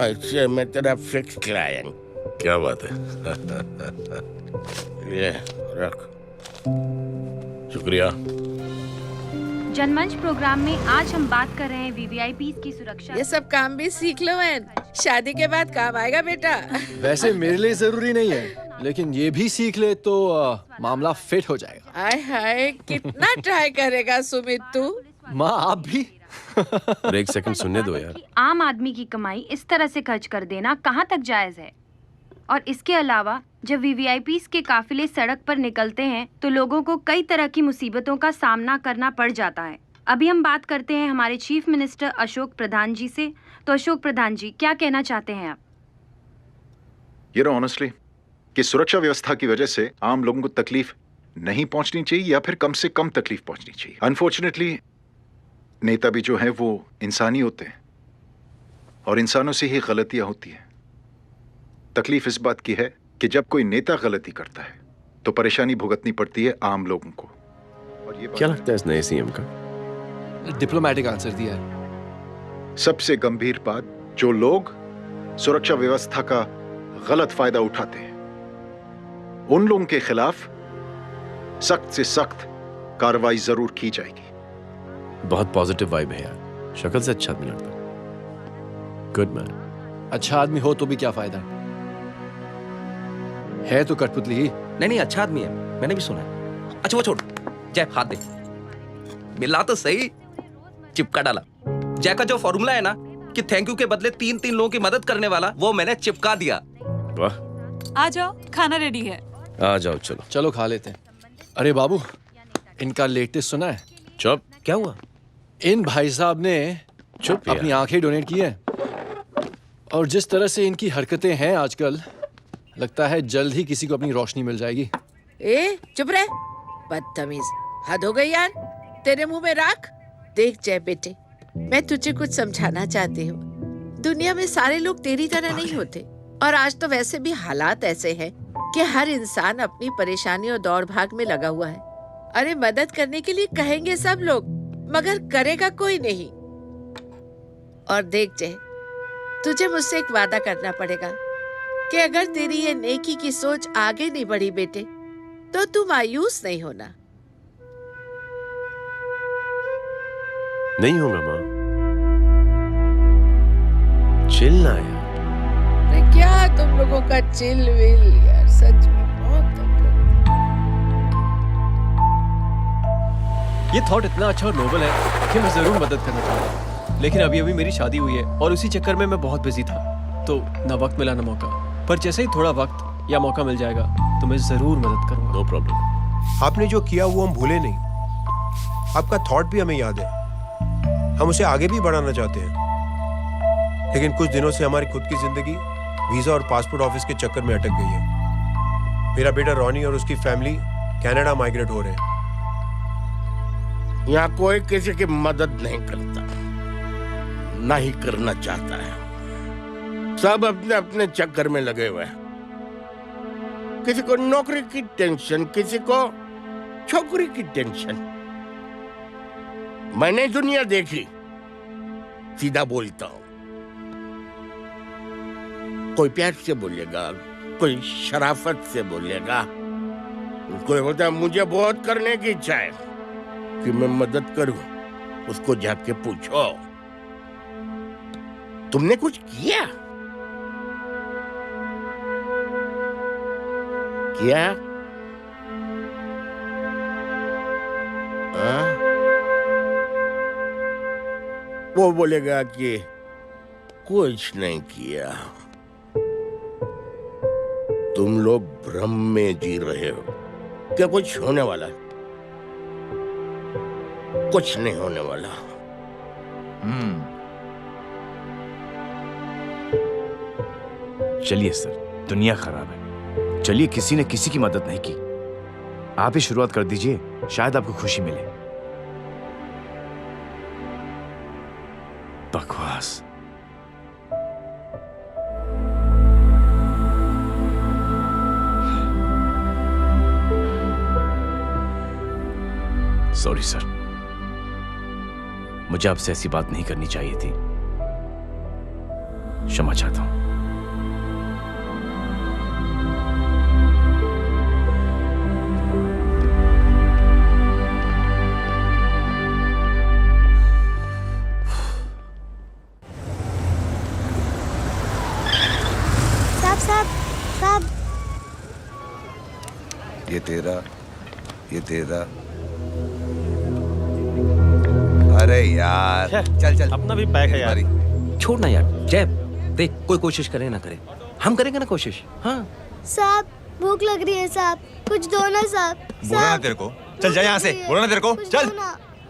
Speaker 20: ऐसे मैं तेरा फिक्स क्लाइंट।
Speaker 5: क्या बात है।
Speaker 20: ये रख।
Speaker 5: शुक्रिया।
Speaker 21: जनमंच प्रोग्राम में आज हम बात कर रहे हैं वीवीआईपी की सुरक्षा।
Speaker 6: ये सब काम भी सीख लो एन, शादी के बाद काम आएगा बेटा।
Speaker 19: वैसे मेरे लिए जरूरी नहीं है, लेकिन ये भी सीख ले तो मामला फिट हो जाएगा।
Speaker 6: हाय हाय, कितना ट्राई करेगा सुमित तू?
Speaker 19: माँ आप भी।
Speaker 8: और एक सेकंड सुनने दो यार।
Speaker 21: आम आदमी की कमाई इस तरह से खर्च कर देना कहाँ तक जायज है? और इसके अलावा जब वीवीआईपीज़ के काफिले सड़क पर निकलते हैं तो लोगों को कई तरह की मुसीबतों का सामना करना पड़ जाता है। अभी हम बात करते हैं हमारे चीफ मिनिस्टर अशोक प्रधान जी से। तो अशोक प्रधान जी, क्या कहना चाहते हैं आप?
Speaker 22: ऑनेस्टली कि सुरक्षा व्यवस्था की वजह से आम लोगों को तकलीफ नहीं पहुंचनी चाहिए या फिर कम से कम तकलीफ पहुंचनी चाहिए। अनफॉर्चुनेटली नेता भी जो है वो इंसानी होते हैं और इंसानों से ही गलतियां होती हैं। तकलीफ इस बात की है कि जब कोई नेता गलती करता है तो परेशानी भुगतनी पड़ती है आम लोगों को। और ये
Speaker 8: क्या लगता है इस नए सीएम का?
Speaker 19: डिप्लोमेटिक आंसर दिया है।
Speaker 22: सबसे गंभीर बात, जो लोग सुरक्षा व्यवस्था का गलत फायदा उठाते हैं उन लोगों के खिलाफ सख्त से सख्त कार्रवाई जरूर की जाएगी।
Speaker 8: बहुत पॉजिटिव वाइब है यार, शक्ल से अच्छा आदमी लगता। Good man.
Speaker 19: अच्छा आदमी हो तो भी क्या फायदा है तो कठपुतली ही।
Speaker 18: नहीं अच्छा आदमी है, मैंने भी सुना है। अच्छा वो छोड़, जय हाथ दे। मिला तो सही, चिपका डाला। जय का जो फॉर्मूला है ना कि थैंक यू के बदले 3-3 लोगों की मदद करने वाला, वो मैंने चिपका दिया।
Speaker 8: वाह।
Speaker 3: आ जाओ, खाना रेडी है।
Speaker 8: आ जाओ, चलो
Speaker 19: चलो खा लेते हैं। अरे बाबू, इनका लेटेस्ट सुना है?
Speaker 8: चुप।
Speaker 18: क्या हुआ?
Speaker 19: इन भाई साहब ने
Speaker 8: चुप
Speaker 19: अपनी आंखें डोनेट की है और जिस तरह से इनकी हरकतें हैं आजकल, लगता है जल्द ही किसी को अपनी रोशनी मिल जाएगी।
Speaker 6: ए चुप रहे, बदतमीज, हद हो गई यार। तेरे मुंह में राख। देख जय बेटे, मैं तुझे कुछ समझाना चाहती हूँ। दुनिया में सारे लोग तेरी तरह नहीं होते और आज तो वैसे भी हालात ऐसे हैं कि हर इंसान अपनी परेशानी और दौड़ भाग में लगा हुआ है। अरे मदद करने के लिए कहेंगे सब लोग, मगर करेगा कोई नहीं। और देख जय, तुझे मुझसे एक वादा करना पड़ेगा कि अगर तेरी ये नेकी की सोच आगे नहीं बढ़ी बेटे, तो तू मायूस नहीं होना।
Speaker 8: नहीं होगा माँ, चिल ना यार।
Speaker 6: अरे क्या तुम लोगों का चिल विल यार, सच में बहुत
Speaker 19: ये थॉट इतना अच्छा और नोबल है कि मैं जरूर मदद करना चाहूंगा, लेकिन अभी मेरी शादी हुई है और उसी चक्कर में मैं बहुत बिजी था, तो ना वक्त मिला ना मौका। पर जैसे ही थोड़ा वक्त या मौका मिल जाएगा तो मैं जरूर मदद करूंगा।
Speaker 8: No problem.
Speaker 15: आपने जो किया वो हम भूले नहीं, आपका थॉट भी हमें याद है, हम उसे आगे भी बढ़ाना चाहते हैं। लेकिन कुछ दिनों से हमारी खुद की जिंदगी वीजा और पासपोर्ट ऑफिस के चक्कर में अटक गई है। मेरा बेटा रॉनी और उसकी फैमिली कनाडा माइग्रेट हो रहे हैं।
Speaker 20: यहाँ कोई किसी की मदद नहीं करता, ना ही करना चाहता है। सब अपने अपने चक्कर में लगे हुए हैं। किसी को नौकरी की टेंशन, किसी को छोकरी की टेंशन। मैंने दुनिया देखी, सीधा बोलता हूं। कोई प्यार से बोलेगा, कोई शराफत से बोलेगा, कोई बोलता मुझे बहुत करने की इच्छा है कि मैं मदद करूं। उसको जाके पूछो तुमने कुछ किया? किया? वो बोलेगा कि कुछ नहीं किया। तुम लोग भ्रम में जी रहे हो क्या कुछ होने वाला है? कुछ नहीं होने वाला।
Speaker 23: चलिए सर, दुनिया खराब है, चलिए किसी ने किसी की मदद नहीं की, आप ही शुरुआत कर दीजिए, शायद आपको खुशी मिले। बकवास। सॉरी सर, मुझे आपसे ऐसी बात नहीं करनी चाहिए थी, क्षमा चाहता हूं।
Speaker 24: साहब,
Speaker 25: ये तेरा। अरे
Speaker 1: अरे यार चल चल,
Speaker 13: अपना भी पैक है यार।
Speaker 18: छोड़ ना यार जय, देख कोई कोशिश करे ना करे, हम करेंगे ना कोशिश। हाँ
Speaker 24: साहब भूख लग रही है साहब, कुछ दो ना साहब।
Speaker 1: बोला ना तेरे को, चल जा यहाँ से, बोला ना तेरे को, चल।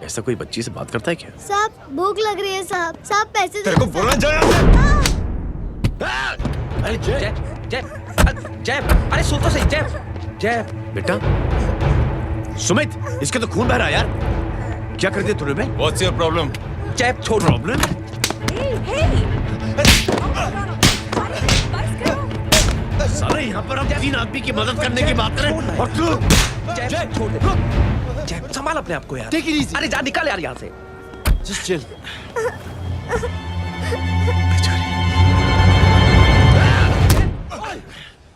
Speaker 8: ऐसा कोई बच्ची से बात करता है क्या?
Speaker 24: साहब भूख लग रही है साहब, साहब पैसे
Speaker 1: तेरे को बोला जा।
Speaker 18: अरे जय जय जय, अरे सुन तो सही जय। जय
Speaker 23: बेटा सुमित, इसके तो खून बह रहा है यार, क्या कर दिया तूने?
Speaker 11: What's your problem?
Speaker 18: जय छोड़।
Speaker 23: प्रॉब्लम?
Speaker 18: साले यहाँ पर हम 3 आदमी की मदद करने की बात करें और तू जय छोड़ दे। जय संभाल अपने आप को यार।
Speaker 19: Take it easy.
Speaker 18: अरे जा निकल यार यहाँ से।
Speaker 19: Just chill.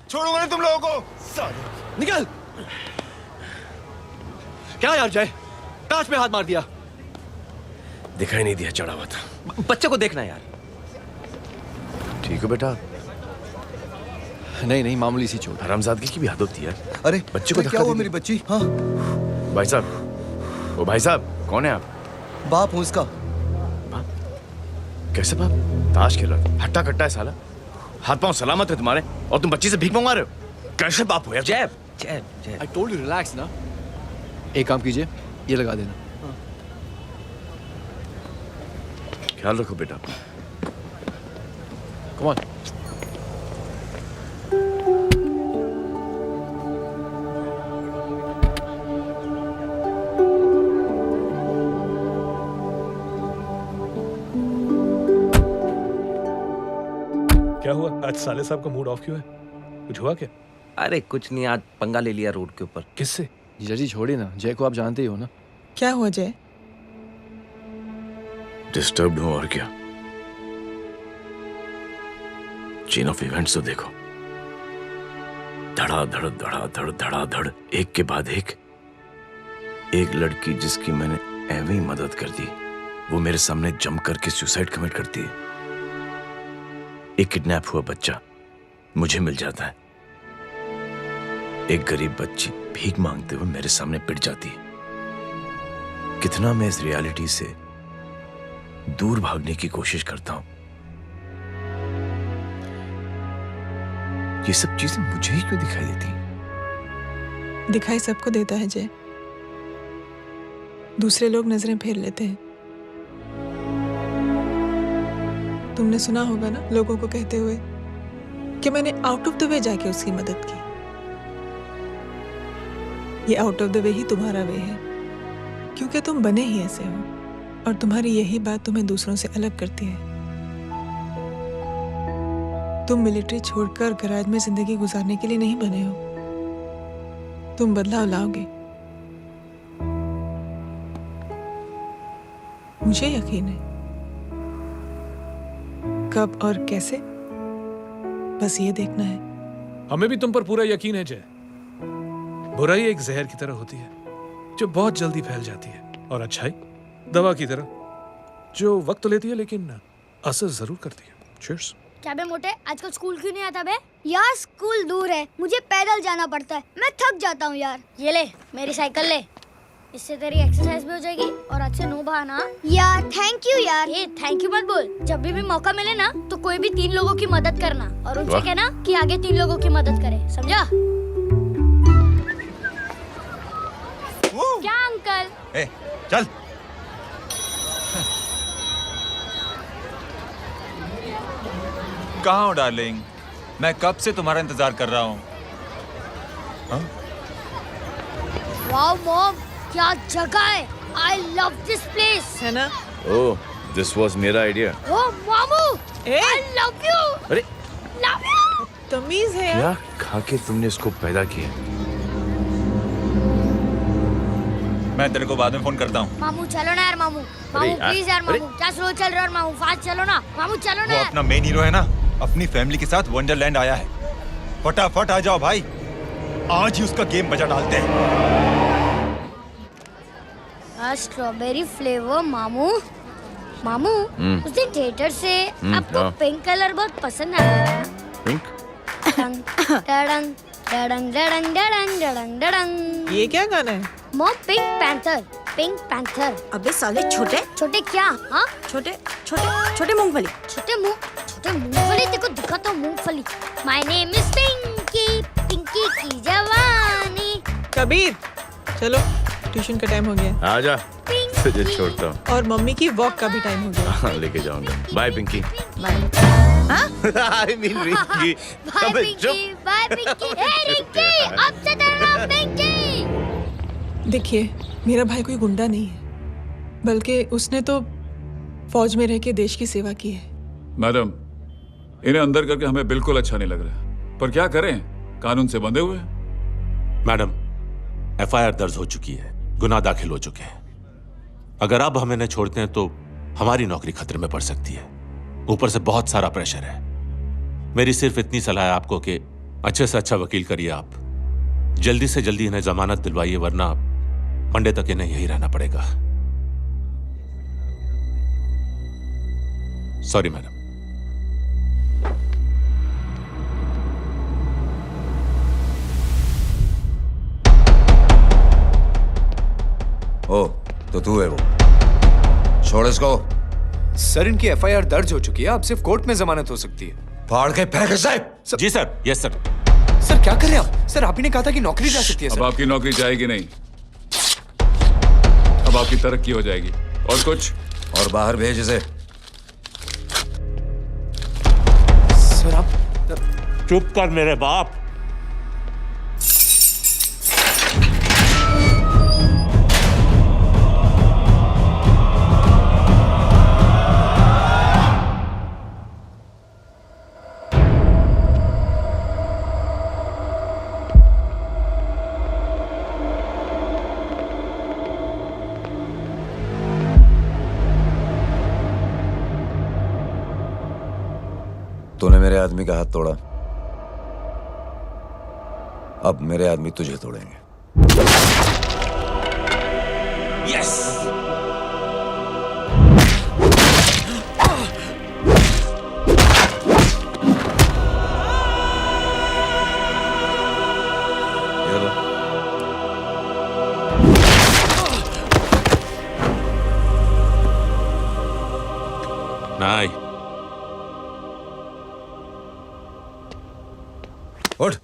Speaker 1: छोड़ूंगा नहीं तुम लोगों को।
Speaker 19: निकल। क्या यार जय, कांच में हाथ मार दिया।
Speaker 8: दिखाई नहीं दिया, चढ़ा हुआ था।
Speaker 18: बच्चे को देखना यार।
Speaker 8: ठीक है बेटा।
Speaker 19: नहीं नहीं, मामूली सी चोट।
Speaker 8: हरामजादगी की भी हद होती है।
Speaker 1: अरे
Speaker 8: बच्चे को
Speaker 1: क्या हुआ मेरी बच्ची? हाँ
Speaker 8: भाई साहब, ओ भाई साहब कौन है आप?
Speaker 1: बाप हूँ उसका।
Speaker 8: कैसे बाप? ताश खेल रहा था, हट्टा कट्टा है साला, हाथ पांव सलामत है तुम्हारे और तुम बच्ची से भीख मंगवा रहे हो? कैसे बाप हो यार?
Speaker 18: जय जय जय,
Speaker 19: I told you relax ना। एक काम कीजिए, ये लगा देना।
Speaker 8: ख्याल रखो बेटा।
Speaker 19: Come on.
Speaker 13: क्या हुआ आज साले साहब का मूड ऑफ क्यों है? कुछ हुआ क्या?
Speaker 18: अरे कुछ नहीं, आज पंगा ले लिया रोड के ऊपर।
Speaker 13: किससे?
Speaker 19: जीजा जी छोड़िए ना, जय को आप जानते ही हो ना।
Speaker 7: क्या हुआ जय?
Speaker 8: डिस्टर्ब्ड हूं और क्या। चेन ऑफ इवेंट्स तो देखो, धड़ाधड़ धड़ाधड़ धड़ाधड़, एक के बाद एक लड़की जिसकी मैंने ऐਵੇਂ ही मदद कर दी, वो मेरे सामने जम करके सुसाइड कमिट करती है। एक किडनैप हुआ बच्चा मुझे मिल जाता है। एक गरीब बच्ची भीख मांगते हुए मेरे सामने पिट जाती है। कितना मैं इस रियलिटी से दूर भागने की कोशिश करता हूं। ये सब चीजें मुझे ही क्यों दिखाई देती?
Speaker 7: दिखाई सबको देता है जय, दूसरे लोग नजरें फेर लेते हैं। तुमने सुना होगा ना लोगों को कहते हुए कि मैंने आउट ऑफ द वे जाके उसकी मदद की। ये आउट ऑफ द वे ही तुम्हारा वे है, क्योंकि तुम बने ही ऐसे हो और तुम्हारी यही बात तुम्हें दूसरों से अलग करती है। तुम मिलिट्री छोड़कर गैराज में जिंदगी गुजारने के लिए नहीं बने हो। तुम बदलाव लाओगे, मुझे यकीन है। कब और कैसे, बस ये देखना है।
Speaker 13: हमें भी तुम पर पूरा यकीन है जय। बुराई एक जहर की तरह होती है जो बहुत जल्दी फैल जाती है, और अच्छाई दवा की तरह जो वक्त तो लेती है लेकिन असर जरूर करती है। चीयर्स।
Speaker 24: क्या बे मोटे, आजकल स्कूल क्यों नहीं आता बे? यार स्कूल दूर है, मुझे पैदल जाना पड़ता है, मैं थक जाता हूँ यार। ये ले मेरी साइकिल ले, इससे तेरी एक्सरसाइज भी हो जाएगी और अच्छे नो बहाना। यार थैंक यू यार। ये थैंक यू मत बोल, जब भी मौका मिले ना तो कोई भी 3 लोगों की मदद करना और उनसे कहना कि आगे 3 लोगों की मदद करे, समझा?
Speaker 21: क्या अंकल?
Speaker 1: ए, चल।
Speaker 11: कहाँ हो डार्लिंग? मैं कब से तुम्हारा इंतजार कर रहा हूँ।
Speaker 24: वाओ मॉम, क्या जगह है। I love this place.
Speaker 7: है ना?
Speaker 8: ओह, दिस वाज मेरा आइडिया।
Speaker 24: ओ मामू, आई लव यू।
Speaker 8: अरे
Speaker 24: लव यू।
Speaker 7: तमीज है
Speaker 8: क्या खा के तुमने इसको पैदा किया?
Speaker 11: मैं तेरे को बाद में फोन करता हूँ।
Speaker 24: मामू चलो ना यार, मामू मामू प्लीज यार, मामू क्या स्लो चल रहे हो मामू, फास्ट चलो ना मामू, चलो ना।
Speaker 11: वो अपना मेन हीरो है ना, अपनी फैमिली के साथ वंडरलैंड आया है। फटाफट आ जाओ भाई, आज ही उसका गेम बजा डालते हैं।
Speaker 24: स्ट्रॉबेरी फ्लेवर मामू। मामू उस दिन थिएटर से आपको पिंक कलर बहुत पसंद आया।
Speaker 8: पिंक?
Speaker 24: डडंग डडंग डडंग डडंग डडंग डडंग।
Speaker 7: ये क्या गाना है?
Speaker 24: Mom pink panther, pink panther.
Speaker 16: अबे साले छोटे
Speaker 24: छोटे क्या? हाँ
Speaker 16: छोटे छोटे छोटे मूंगफली।
Speaker 24: छोटे मूंगफली देखो दिखा तो मूंगफली। My name is Pinky, Pinky की जवानी।
Speaker 7: कबीर चलो ट्यूशन का टाइम हो गया।
Speaker 23: आजा तुझे छोड़ता हूँ।
Speaker 7: और मम्मी की वॉक का भी टाइम हो गया।
Speaker 23: हाँ लेके जाऊंगा। Bye Pinky. I mean Rinki.
Speaker 24: Bye Pinky, bye Pinky. Hey Rinki, अब से तेरा नाम पिंकी।
Speaker 7: देखिए मेरा भाई कोई गुंडा नहीं है, बल्कि उसने तो फौज में रह के देश की सेवा की है।
Speaker 11: मैडम, इन्हें अंदर करके हमें बिल्कुल अच्छा नहीं लग रहा, पर क्या करें, कानून से बंधे हुए।
Speaker 2: मैडम, एफआईआर दर्ज हो चुकी है, गुनाह दाखिल हो चुके हैं। अगर अब हम इन्हें छोड़ते हैं तो हमारी नौकरी खतरे में पड़ सकती है। ऊपर से बहुत सारा प्रेशर है। मेरी सिर्फ इतनी सलाह है आपको कि अच्छे से अच्छा वकील करिए आप। जल्दी से जल्दी इन्हें जमानत दिलवाइए, वरना मंडे तक इन्हें यही रहना पड़ेगा। Sorry madam.
Speaker 1: ओ तो तू है वो, छोड़ इसको।
Speaker 4: सर इनकी एफआईआर दर्ज हो चुकी है, अब सिर्फ कोर्ट में जमानत हो सकती है।
Speaker 1: फाड़ के फेंक साहब।
Speaker 2: जी सर। Yes sir.
Speaker 4: सर क्या कर रहे हैं आप? सर आप ही ने कहा था कि नौकरी जा सकती है।
Speaker 11: अब आपकी नौकरी जाएगी नहीं, अब आपकी तरक्की हो जाएगी। और कुछ?
Speaker 1: और बाहर भेज इसे।
Speaker 4: सर आप
Speaker 2: चुप कर मेरे बाप।
Speaker 1: तूने मेरे आदमी का हाथ तोड़ा, अब मेरे आदमी तुझे तोड़ेंगे।
Speaker 2: यस। नहीं।
Speaker 1: उठ।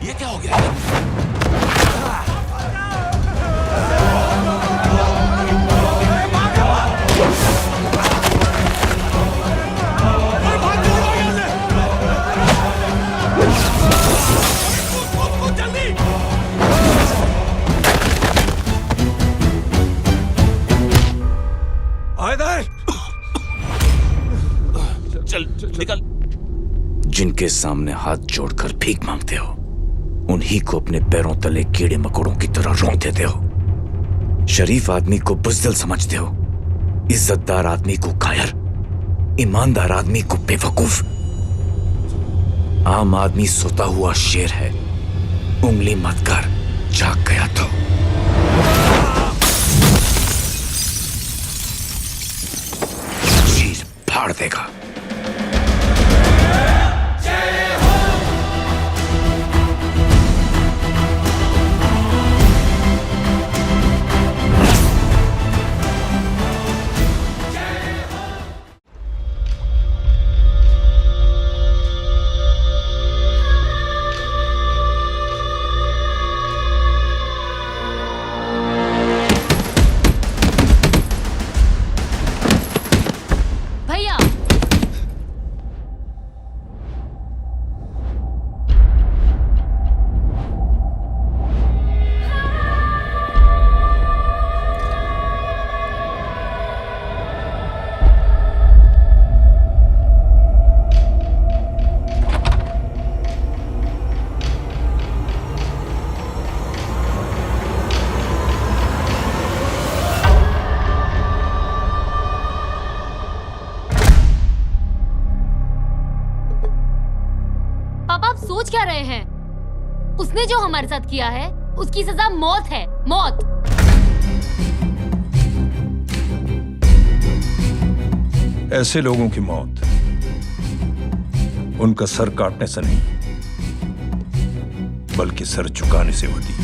Speaker 2: ये क्या हो गया?
Speaker 8: चल निकल। जिनके सामने हाथ जोड़कर भीख मांगते हो, उन्हीं को अपने पैरों तले कीड़े मकोड़ों की तरह रौंद देते हो। शरीफ आदमी को बुज़दिल समझते हो, इज्जतदार आदमी को कायर, ईमानदार आदमी को बेवकूफ। आम आदमी सोता हुआ शेर है, उंगली मत कर, जाग गया तो। चीर फाड़ देगा।
Speaker 9: भैया पापा आप सोच क्या रहे हैं?
Speaker 21: उसने जो हमारे साथ किया है उसकी सजा मौत है, मौत।
Speaker 10: ऐसे लोगों की मौत उनका सर काटने से नहीं बल्कि सर झुकाने से होती है।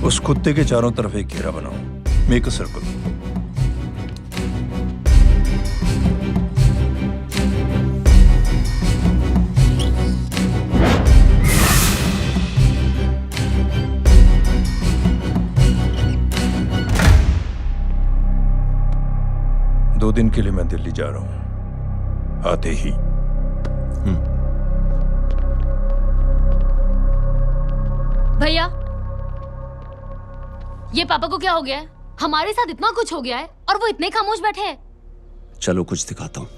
Speaker 10: उस कुत्ते के चारों तरफ एक घेरा बनाओ, मेक अ सर्कल। दो दिन के लिए मैं दिल्ली जा रहा हूं, आते ही।
Speaker 21: भैया, ये पापा को क्या हो गया है? हमारे साथ इतना कुछ हो गया है और वो इतने खामोश बैठे हैं।
Speaker 12: चलो कुछ दिखाता हूं।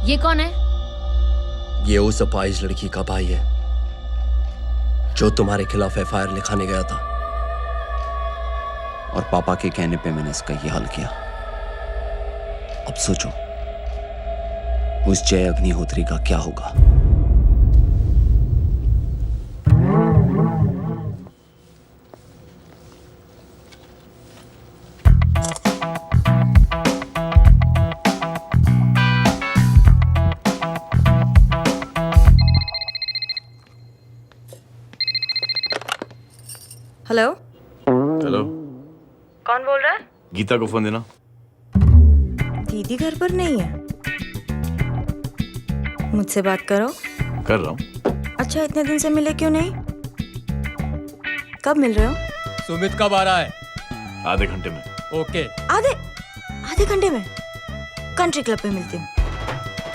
Speaker 21: ये कौन है?
Speaker 12: ये उस अपाहिज लड़की का भाई है जो तुम्हारे खिलाफ एफआईआर लिखाने गया था, और पापा के कहने पे मैंने इसका ये हाल किया। अब सोचो उस जय अग्निहोत्री का क्या होगा।
Speaker 16: हेलो
Speaker 23: हेलो,
Speaker 16: कौन बोल रहा है?
Speaker 23: गीता को फोन देना।
Speaker 16: दीदी घर पर नहीं है। मुझसे बात करो।
Speaker 23: कर रहा हूँ।
Speaker 16: अच्छा, इतने दिन से मिले क्यों नहीं? कब मिल रहे हो?
Speaker 19: सुमित कब आ रहा है?
Speaker 23: आधे घंटे में।
Speaker 19: ओके।
Speaker 16: आधे घंटे में कंट्री क्लब पे मिलती हूँ।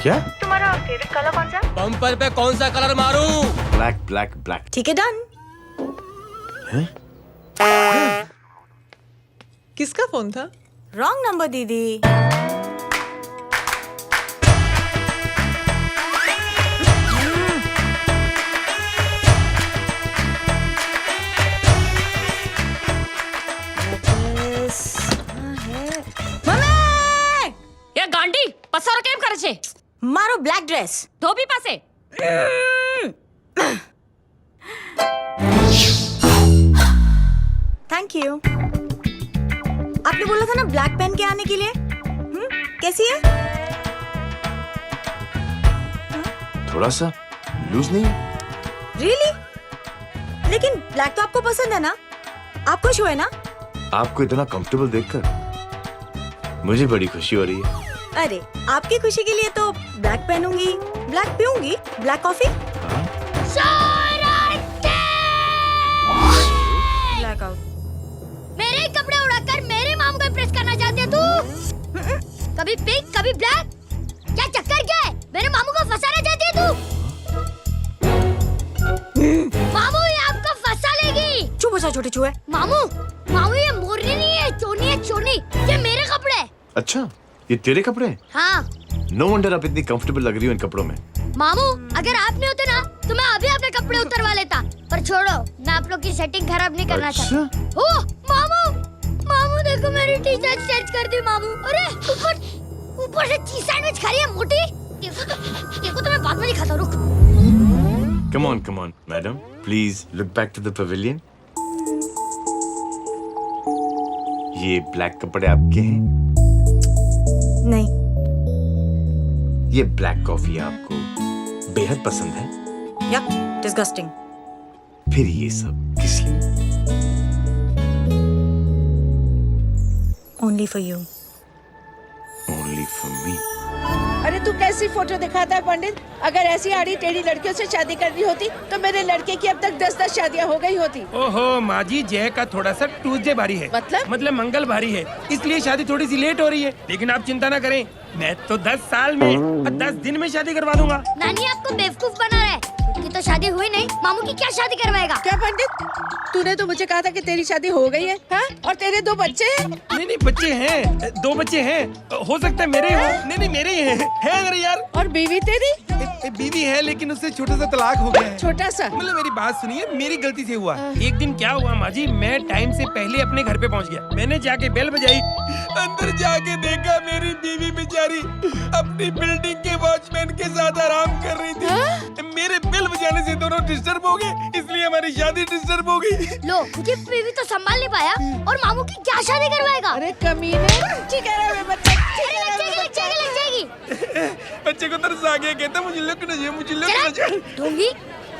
Speaker 23: क्या?
Speaker 16: तुम्हारा फेवरेट कलर कौन सा?
Speaker 19: बम्पर पे कौन सा कलर मारूं?
Speaker 23: Black black black.
Speaker 16: ठीक है, डन।
Speaker 7: किसका फोन था?
Speaker 16: रॉन्ग नंबर दीदी।
Speaker 21: ये गांडी पसारो केम करे छे?
Speaker 16: मारो ब्लैक ड्रेस
Speaker 21: धोबी पासे।
Speaker 16: Thank you. आपने बोला था ना ब्लैक पेन के आने के लिए। कैसी है?
Speaker 23: थोड़ा सा लूज नहीं?
Speaker 16: रियली? लेकिन ब्लैक तो आपको पसंद है ना? आप खुश हुए ना?
Speaker 23: आपको इतना कंफर्टेबल देखकर मुझे बड़ी खुशी हो रही है।
Speaker 16: अरे, आपकी खुशी के लिए तो ब्लैक पहनूंगी, ब्लैक पीऊंगी, ब्लैक कॉफी। Black out.
Speaker 24: मेरे कपड़े उड़ाकर मेरे मामू को इम्प्रेस करना चाहती है तू? कभी पिंक, कभी ब्लैक। क्या चक्कर क्या है? मेरे मामू को फंसाना चाहती है तू? मामू, ये आपको फंसा लेगी।
Speaker 16: चुप हो जा छोटे चूहे।
Speaker 24: मामू, ये मोरनी नहीं है, चोनी है, चोनी। ये मेरे कपड़े हैं।
Speaker 23: अच्छा, ये तेरे कपड़े हैं?
Speaker 24: हाँ।
Speaker 23: नो वंडर आप इतनी कंफर्टेबल लग रही हो इन कपड़ों में।
Speaker 24: मामू, अगर आप नहीं होते ना तो मैं अभी अपने कपड़े उतरवा लेता। पर छोड़ो, मैं आप लोग की सेटिंग खराब नहीं करना चाहता। ओह, मामू देखो, मेरी टी शर्ट चेंज कर दी मामू। अरे ऊपर से चीज सैंडविच खा रही है मोटी। देखो तो मैं बाद में दिखाता हूँ, रुक।
Speaker 23: Come on madam, please look back to the pavilion. ये ब्लैक कपड़े आपके हैं?
Speaker 16: नहीं।
Speaker 23: ये ब्लैक कॉफी आपको बेहद पसंद है?
Speaker 16: Yup, disgusting.
Speaker 23: फिर ये सब किस लिए?
Speaker 16: Only for you.
Speaker 23: Only for me.
Speaker 6: अरे तू कैसी फोटो दिखाता है पंडित? अगर ऐसी आड़ी टेढ़ी लड़कियों से शादी करनी होती तो मेरे लड़के की अब तक 10-10 शादियां हो गई होती।
Speaker 14: ओहो माँ जी, जय का थोड़ा सा ट्यूसडे भारी है। मतलब मंगल भारी है, इसलिए शादी थोड़ी सी लेट हो रही है। लेकिन आप चिंता ना करें, मैं तो 10 साल में और 10 दिन में शादी करवा दूंगा।
Speaker 24: नानी आपको बेवकूफ बना रहा है। की तो शादी हुई नहीं, मामू की क्या शादी करवाएगा?
Speaker 6: क्या पंडित, तूने तो मुझे कहा था कि तेरी शादी हो गई है, हाँ? और तेरे 2 बच्चे हैं?
Speaker 14: नहीं बच्चे हैं, 2 बच्चे हैं, हो सकता है मेरे हो। नहीं मेरे ही हैं, है मेरे यार।
Speaker 6: और बीवी तेरी?
Speaker 14: बीवी है लेकिन उससे छोटा सा तलाक हो गया है।
Speaker 6: छोटा सा?
Speaker 14: मतलब मेरी बात सुनिए, मेरी गलती से हुआ। एक दिन क्या हुआ माँ जी, मैं टाइम से पहले अपने घर पे पहुँच गया। मैंने जाके बेल बजाई, अंदर जाके देखा मेरी बीवी बेचारी अपनी बिल्डिंग के वॉचमैन के साथ आराम कर रही थी। मेरे बेल बजाने से दोनों डिस्टर्ब हो गए, इसलिए हमारी शादी डिस्टर्ब हो गई।
Speaker 24: लो, मुझे बीवी तो संभाल नहीं पाया और मामू की क्या शादी करवाएगा?
Speaker 6: अरे कमीने, ठीक है बच्चे,
Speaker 24: लग जाएगी।
Speaker 14: बच्चे को तरस आ गया, कहता मुझे लगना चाहिए, मुझे लगना चाहिए।
Speaker 24: ढूंगी,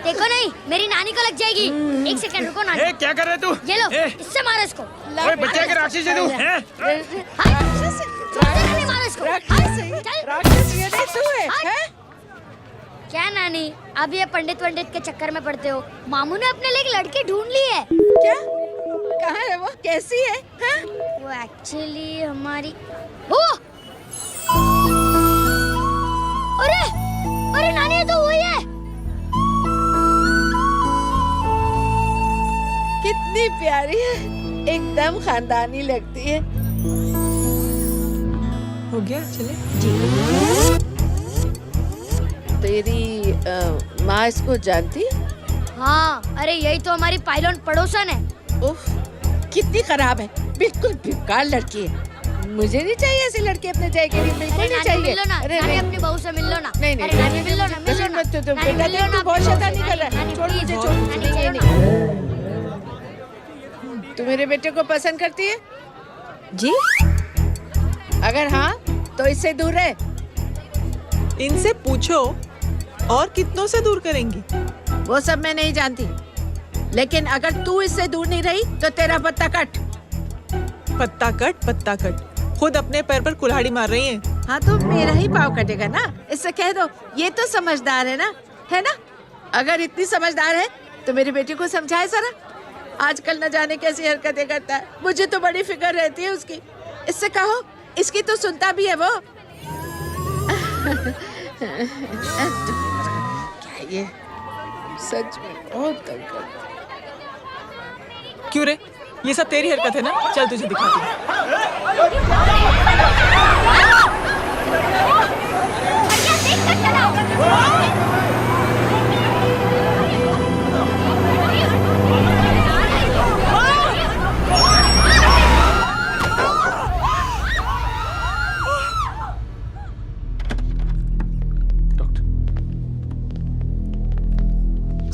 Speaker 24: देखो नहीं, मेरी नानी को लग जाएगी। 1 सेकंड रुको नानी।
Speaker 14: क्या कर रहे तू?
Speaker 24: ये लो, इससे मारो इसको।
Speaker 14: ओए बच्चे के राक्षस है तू, हैं?
Speaker 24: मारो इसको।
Speaker 6: राक्षस ये नहीं तू है?
Speaker 24: क्या नानी, अब ये पंडित के चक्कर में पड़ते हो? मामू ने अपने लिए एक लड़की ढूंढ ली है।
Speaker 6: क्या? कहाँ है वो? कैसी है? हाँ?
Speaker 24: वो एक्चुअली हमारी वो। अरे नानी, ये तो वही है।
Speaker 6: कितनी प्यारी है, एकदम खानदानी लगती है।
Speaker 7: हो गया, चले?
Speaker 6: जी। तेरी माँ इसको जानती?
Speaker 24: हाँ, अरे यही तो हमारी पायलट पड़ोसन है।
Speaker 6: उफ, कितनी खराब है, बिल्कुल बेकार लड़की है। मुझे नहीं चाहिए ऐसी लड़की अपने जय के लिए, बिल्कुल नहीं चाहिए।
Speaker 24: अरे नानी, अपनी बहू से मिल लो ना।
Speaker 6: नहीं
Speaker 24: अरे नानी, मिल लो ना।
Speaker 6: बेटा देख, तू बहुत शैतानी कर रहा है। छोड़ मुझे, छोड़। नहीं। तू मेरे बेटे को पसंद करती है?
Speaker 7: जी।
Speaker 6: अगर हाँ तो इससे दूर रहे।
Speaker 7: इनसे पूछो, और कितनों से दूर करेंगी?
Speaker 6: वो सब मैं नहीं जानती, लेकिन अगर तू इससे दूर नहीं रही तो तेरा पत्ता कट।
Speaker 7: पत्ता कट, खुद अपने पैर पर कुल्हाड़ी मार रही हैं।
Speaker 6: हाँ तो मेरा ही पाँव कटेगा ना, इससे कह दो। ये तो समझदार है ना? अगर इतनी समझदार है तो मेरी बेटी को समझाए जरा। आजकल न जाने कैसी हरकतें करता है, मुझे तो बड़ी फिक्र रहती है उसकी। इससे कहो, इसकी तो सुनता भी है वो। क्या ये सच में बहुत तंग करता है।
Speaker 7: क्यों रे, ये सब तेरी हरकत है ना? चल तुझे दिखाती हूँ।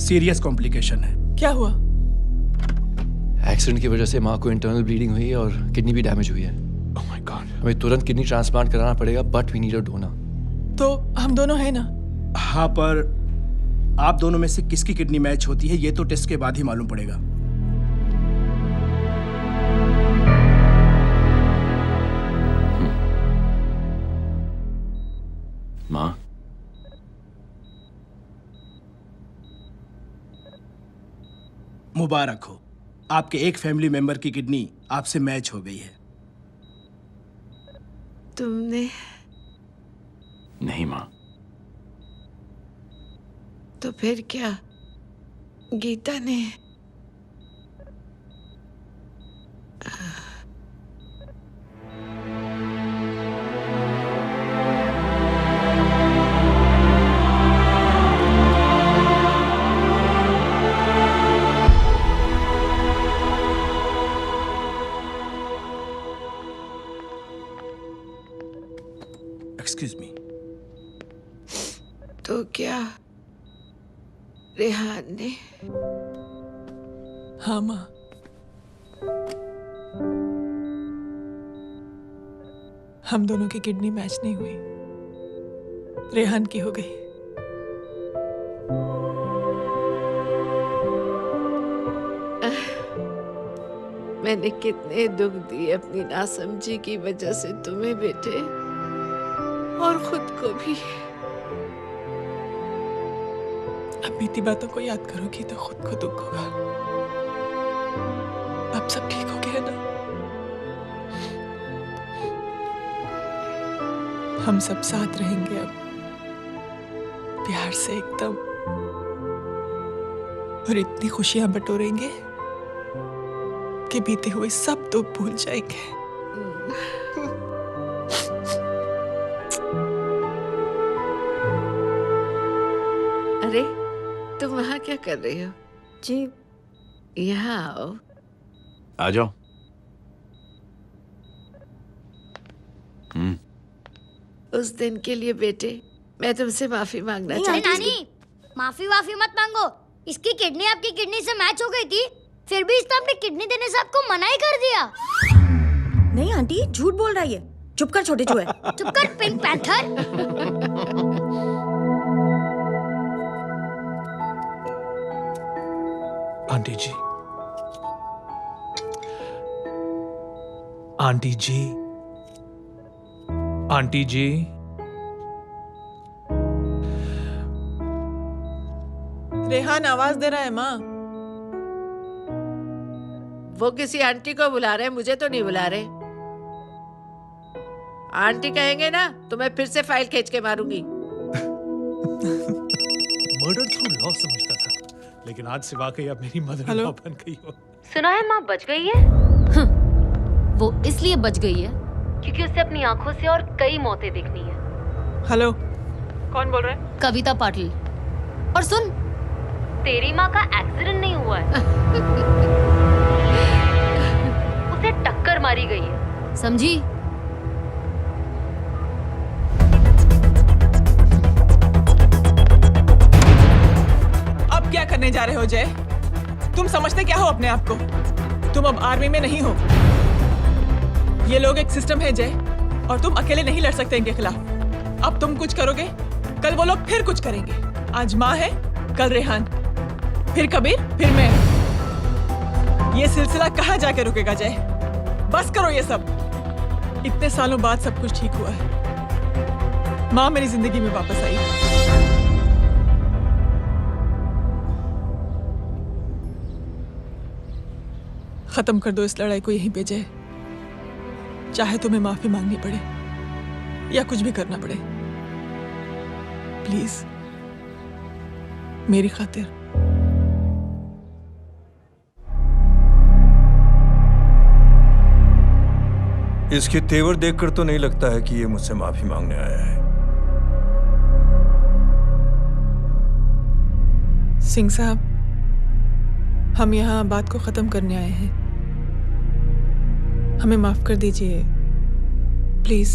Speaker 14: सीरियस कॉम्प्लिकेशन है।
Speaker 7: क्या हुआ?
Speaker 19: एक्सीडेंट की वजह से माँ को इंटरनल ब्लीडिंग हुई है और किडनी भी डैमेज हुई है।
Speaker 13: Oh my god.
Speaker 19: हमें तुरंत किडनी ट्रांसप्लांट कराना पड़ेगा, but we need a donor.
Speaker 7: तो हम दोनों हैं ना?
Speaker 14: हाँ, पर आप दोनों में से किसकी किडनी मैच होती है ये तो टेस्ट के बाद ही मालूम पड़ेगा।
Speaker 8: माँ,
Speaker 14: मुबारक हो, आपके एक फैमिली मेंबर की किडनी आपसे मैच हो गई है।
Speaker 6: तुमने?
Speaker 8: नहीं माँ।
Speaker 6: तो फिर क्या? गीता ने?
Speaker 14: Excuse me.
Speaker 6: तो क्या रेहान ने?
Speaker 7: हाँ माँ, हम दोनों की किडनी मैच नहीं हुई, रेहान की हो गई।
Speaker 6: मैंने कितने दुख दिए अपनी नासमझी की वजह से तुम्हें बेटे, और खुद को भी।
Speaker 7: अब बीती बातों को याद करोगी तो खुद को दुख होगा। अब सब ठीक हो गया ना? हम सब साथ रहेंगे अब, प्यार से एकदम। और इतनी खुशियां बटोरेंगे कि बीते हुए सब दुख भूल जाएंगे।
Speaker 3: अरे तुम वहाँ क्या कर रही हो?
Speaker 16: जी
Speaker 3: यहाँ आओ।
Speaker 23: आ जाओ।
Speaker 3: उस दिन के लिए बेटे मैं तुमसे माफी मांगना चाहती हूँ।
Speaker 24: नानी माफी वाफी मत मांगो। इसकी किडनी आपकी किडनी से मैच हो गई थी, फिर भी इसने अपनी किडनी देने से आपको मना ही कर दिया।
Speaker 16: नहीं आंटी, झूठ बोल रही है। चुप कर छोटे चूहे।
Speaker 24: चुप कर पिंक पैंथर।
Speaker 13: आंटी जी, आंटी जी, आंटी जी,
Speaker 7: रेहान आवाज दे रहा है माँ।
Speaker 3: वो किसी आंटी को बुला रहे, मुझे तो नहीं बुला रहे। आंटी कहेंगे ना तो मैं फिर से फाइल खींच के मारूंगी।
Speaker 13: मर्डर थ्रू लॉ समझता था, लेकिन आज से वाकई अब मेरी मदर लॉ बन गई हो।
Speaker 21: सुना है माँ बच गई है।
Speaker 5: वो इसलिए बच गई है
Speaker 21: क्योंकि उसे अपनी आंखों से और कई मौतें देखनी है।
Speaker 7: हेलो, कौन बोल रहा है?
Speaker 5: कविता पाटिल। और सुन,
Speaker 21: तेरी माँ का एक्सीडेंट नहीं हुआ है। उसे टक्कर मारी गई है,
Speaker 5: समझी?
Speaker 7: अब क्या करने जा रहे हो जय? तुम समझते क्या हो अपने आप को? तुम अब आर्मी में नहीं हो। ये लोग एक सिस्टम है जय, और तुम अकेले नहीं लड़ सकते इनके खिलाफ। अब तुम कुछ करोगे, कल वो लोग फिर कुछ करेंगे। आज माँ है, कल रेहान, फिर कबीर, फिर मैं। ये सिलसिला कहाँ जाके रुकेगा जय? बस करो ये सब। इतने सालों बाद सब कुछ ठीक हुआ है। माँ मेरी जिंदगी में वापस आई। खत्म कर दो इस लड़ाई को यहीं पे जय। चाहे तुम्हें माफी मांगनी पड़े या कुछ भी करना पड़े, प्लीज मेरी खातिर।
Speaker 10: इसके तेवर देखकर तो नहीं लगता है कि ये मुझसे माफी मांगने आया है।
Speaker 7: सिंह साहब, हम यहाँ बात को खत्म करने आए हैं। हमें माफ कर दीजिए प्लीज।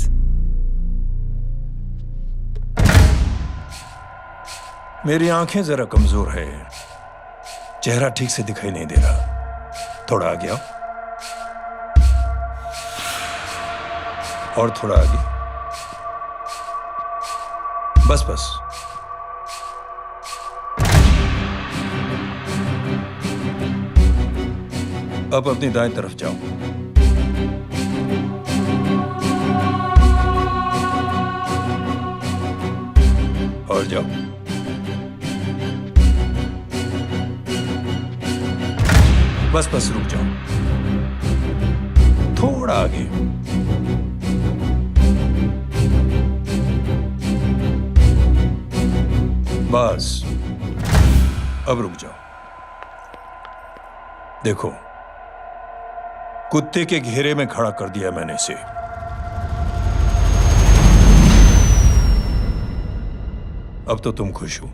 Speaker 10: मेरी आंखें जरा कमजोर है, चेहरा ठीक से दिखाई नहीं दे रहा। थोड़ा आगे आओ, और थोड़ा आगे। बस बस। अब अपनी दाएं तरफ जाओ। और जाओ। बस बस रुक जाओ, थोड़ा आगे। बस अब रुक जाओ। देखो, कुत्ते के घेरे में खड़ा कर दिया मैंने इसे। अब तो तुम खुश हो?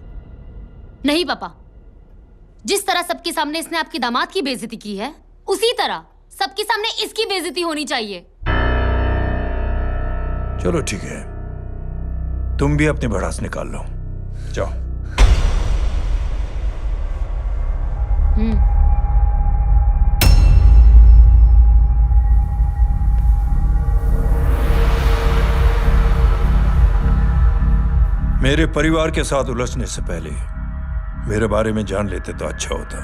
Speaker 5: नहीं पापा, जिस तरह सबके सामने इसने आपकी दामाद की बेइज्जती की है, उसी तरह सबके सामने इसकी बेइज्जती होनी चाहिए।
Speaker 10: चलो ठीक है, तुम भी अपनी भड़ास निकाल लो। जाओ। मेरे परिवार के साथ उलझने से पहले मेरे बारे में जान लेते तो अच्छा होता।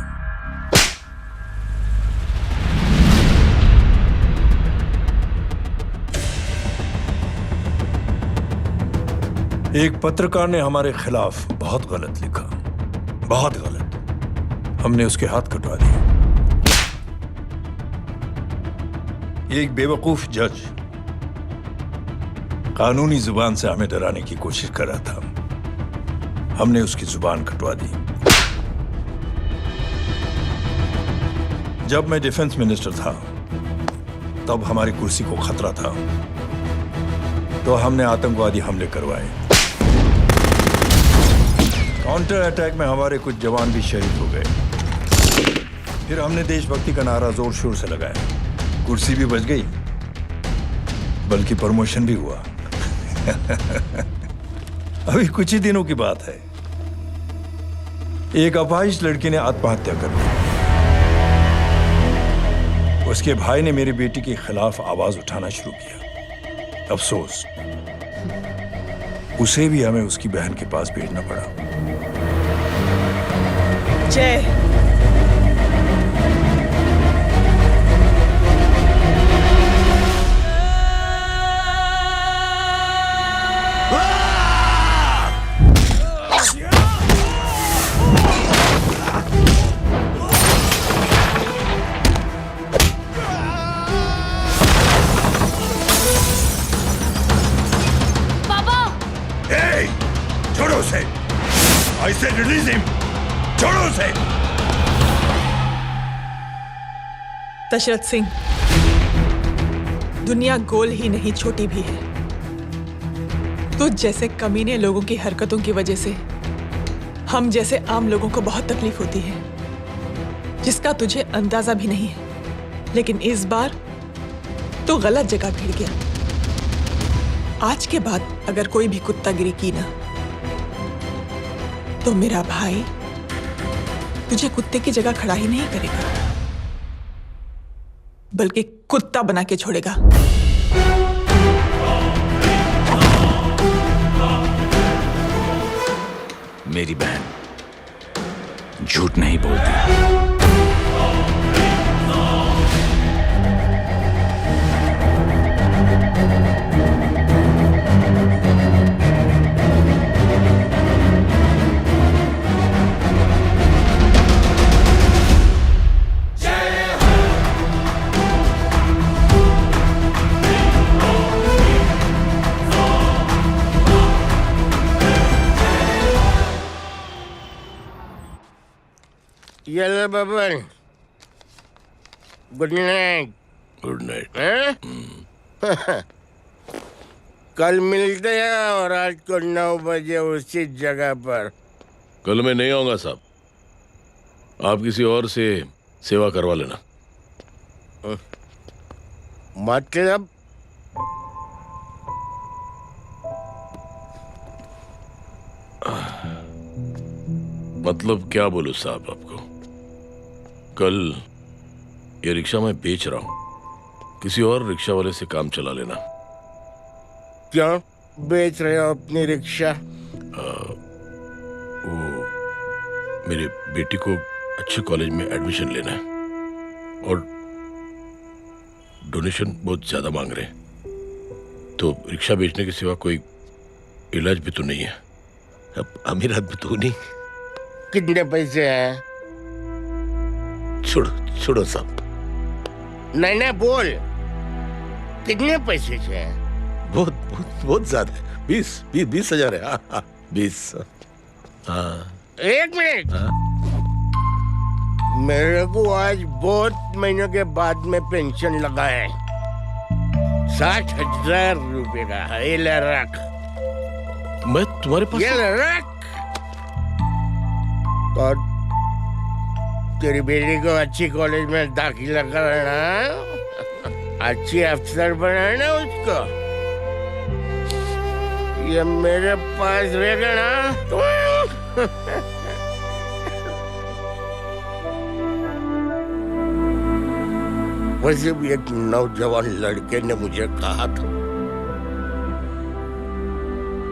Speaker 10: एक पत्रकार ने हमारे खिलाफ बहुत गलत लिखा, बहुत गलत। हमने उसके हाथ कटवा दिए। एक बेवकूफ जज कानूनी जुबान से हमें डराने की कोशिश कर रहा था। हमने उसकी जुबान कटवा दी। जब मैं डिफेंस मिनिस्टर था तब हमारी कुर्सी को खतरा था, तो हमने आतंकवादी हमले करवाए। काउंटर अटैक में हमारे कुछ जवान भी शहीद हो गए। फिर हमने देशभक्ति का नारा जोर शोर से लगाया। कुर्सी भी बच गई, बल्कि प्रमोशन भी हुआ। अभी कुछ ही दिनों की बात है, एक अपाहिज लड़की ने आत्महत्या कर ली। उसके भाई ने मेरी बेटी के खिलाफ आवाज उठाना शुरू किया। अफसोस, उसे भी हमें उसकी बहन के पास भेजना पड़ा।
Speaker 7: जय,
Speaker 10: छोड़ो उसे! I said release him! छोड़ो उसे!
Speaker 7: दशरथ सिंह, दुनिया गोल ही नहीं छोटी भी है। तुझ जैसे कमीने लोगों की हरकतों की वजह से हम जैसे आम लोगों को बहुत तकलीफ होती है, जिसका तुझे अंदाजा भी नहीं है। लेकिन इस बार तो गलत जगह भिड़ गया। आज के बाद अगर कोई भी कुत्तागिरी की ना, तो मेरा भाई तुझे कुत्ते की जगह खड़ा ही नहीं करेगा, बल्कि कुत्ता बना के छोड़ेगा।
Speaker 23: मेरी बहन झूठ नहीं बोलती।
Speaker 15: Yellow bubble. Good night.
Speaker 23: Good night.
Speaker 15: कल मिलते हैं और आज को 9 बजे उसी जगह पर।
Speaker 8: कल मैं नहीं आऊंगा साहब, आप किसी और से सेवा करवा लेना।
Speaker 15: मतलब?
Speaker 8: मतलब क्या बोलूं साहब आपको, कल ये रिक्शा मैं बेच रहा हूं, किसी और रिक्शा वाले से काम चला लेना।
Speaker 15: क्यों बेच रहे हो अपनी रिक्शा?
Speaker 8: वो मेरे बेटी को अच्छे कॉलेज में एडमिशन लेना है और डोनेशन बहुत ज्यादा मांग रहे हैं, तो रिक्शा बेचने के सिवा कोई इलाज भी तो नहीं है। अब अमीर आदमी तो नहीं।
Speaker 15: कितने पैसे हैं?
Speaker 8: छोड़ो साहब।
Speaker 15: नहीं बोल, कितने पैसे चाहिए?
Speaker 8: बहुत ज्यादा है। 20,000 है। हाँ 20। हाँ
Speaker 15: 1 मिनट। मेरे को आज बहुत महीनों के बाद में पेंशन लगा है, 60,000 रुपए का। ये ले रख।
Speaker 8: मैं तुम्हारे पास?
Speaker 15: ये ले रख। और तेरी बेटी को अच्छी कॉलेज में दाखिला कराना, अच्छी अफसर बनाना उसको। ये मेरे पास रहेगा ना तो वैसे भी एक नौजवान लड़के ने मुझे कहा था,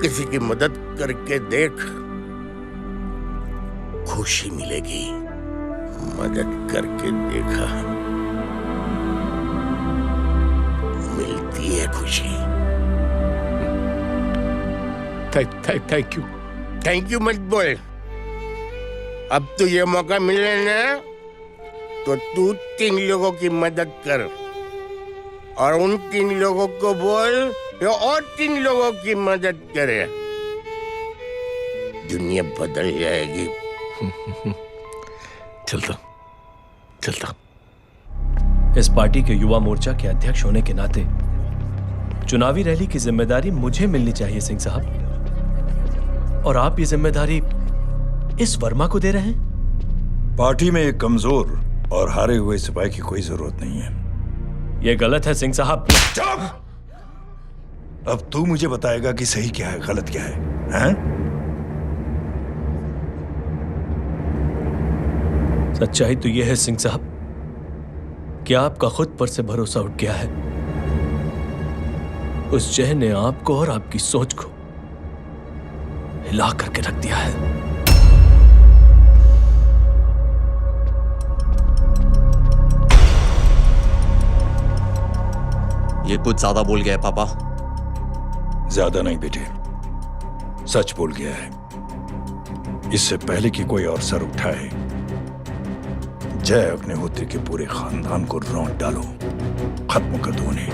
Speaker 15: किसी की मदद करके देख, खुशी मिलेगी। मदद करके देखा, मिलती है खुशी।
Speaker 8: Thank you.
Speaker 15: थैंक यू मत बोल। अब तो ये मौका मिले ना, तो तू 3 लोगों की मदद कर और उन 3 लोगों को बोल जो और 3 लोगों की मदद करे। दुनिया बदल जाएगी।
Speaker 8: चलता।
Speaker 19: इस पार्टी के युवा मोर्चा के अध्यक्ष होने के नाते चुनावी रैली की जिम्मेदारी मुझे मिलनी चाहिए सिंह साहब, और आप ये जिम्मेदारी इस वर्मा को दे रहे हैं।
Speaker 10: पार्टी में एक कमजोर और हारे हुए सिपाही की कोई जरूरत नहीं है।
Speaker 19: यह गलत है सिंह साहब।
Speaker 10: अब तू मुझे बताएगा कि सही क्या है, गलत क्या है, हैं?
Speaker 19: सच्चाई तो यह है सिंह साहब कि आपका खुद पर से भरोसा उठ गया है। उस जय ने आपको और आपकी सोच को हिला करके रख दिया है।
Speaker 1: ये कुछ ज्यादा बोल गया है पापा।
Speaker 10: ज्यादा नहीं बेटे, सच बोल गया है। इससे पहले कि कोई और सर उठाए, जय अग्निहोत्री के पूरे खानदान को रौंद डालो, खत्म कर दो उन्हें।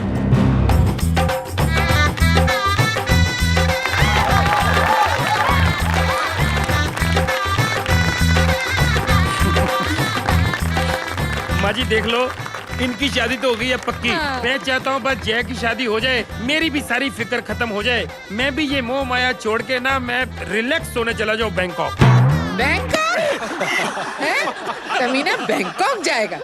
Speaker 14: माँ जी देख लो, इनकी शादी तो हो गई है पक्की। मैं चाहता हूँ बस जय की शादी हो जाए, मेरी भी सारी फिक्र खत्म हो जाए। मैं भी ये मोह माया छोड़ के ना मैं रिलैक्स होने चला जाऊँ बैंकॉक।
Speaker 6: बैंकॉक? कमीना बैंकॉक जाएगा?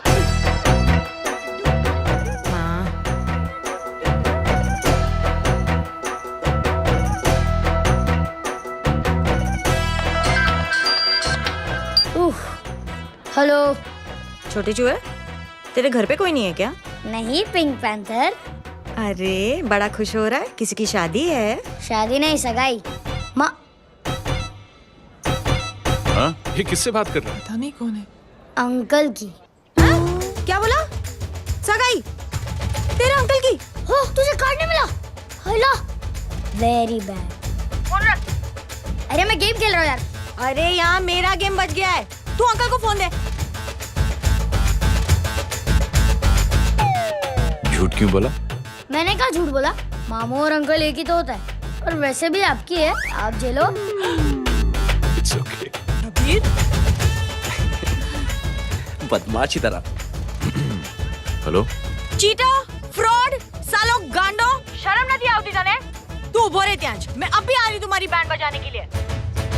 Speaker 24: हेलो
Speaker 16: छोटे चूहे, तेरे घर पे कोई नहीं है क्या?
Speaker 24: नहीं, पिंक पैंथर।
Speaker 16: अरे बड़ा खुश हो रहा है, किसी की शादी है?
Speaker 24: शादी नहीं, सगाई। माँ
Speaker 13: ये किससे बात कर रहा है?
Speaker 7: पता नहीं कौन है।
Speaker 24: अंकल की।
Speaker 16: क्या बोला? सगाई? तेरे अंकल की?
Speaker 24: हो, तुझे कार्ड नहीं मिला? Hello, very bad. फोन रख। अरे मैं गेम खेल रहा हूँ यार।
Speaker 16: अरे यहाँ मेरा गेम बच गया है, तू अंकल को फोन दे।
Speaker 23: झूठ क्यों बोला?
Speaker 24: मैंने कहा झूठ बोला? मामू और अंकल एक ही तो होता है, और वैसे भी आपकी है, आप झेलो।
Speaker 23: It's okay.
Speaker 12: बदमाशी तरह।
Speaker 23: हेलो,
Speaker 16: चीटा, फ्रॉड, सालो गांडो, शर्म नहीं आती तने? तू उभो रे त्याज, मैं अभी आ रही तुम्हारी बैंड बजाने के लिए।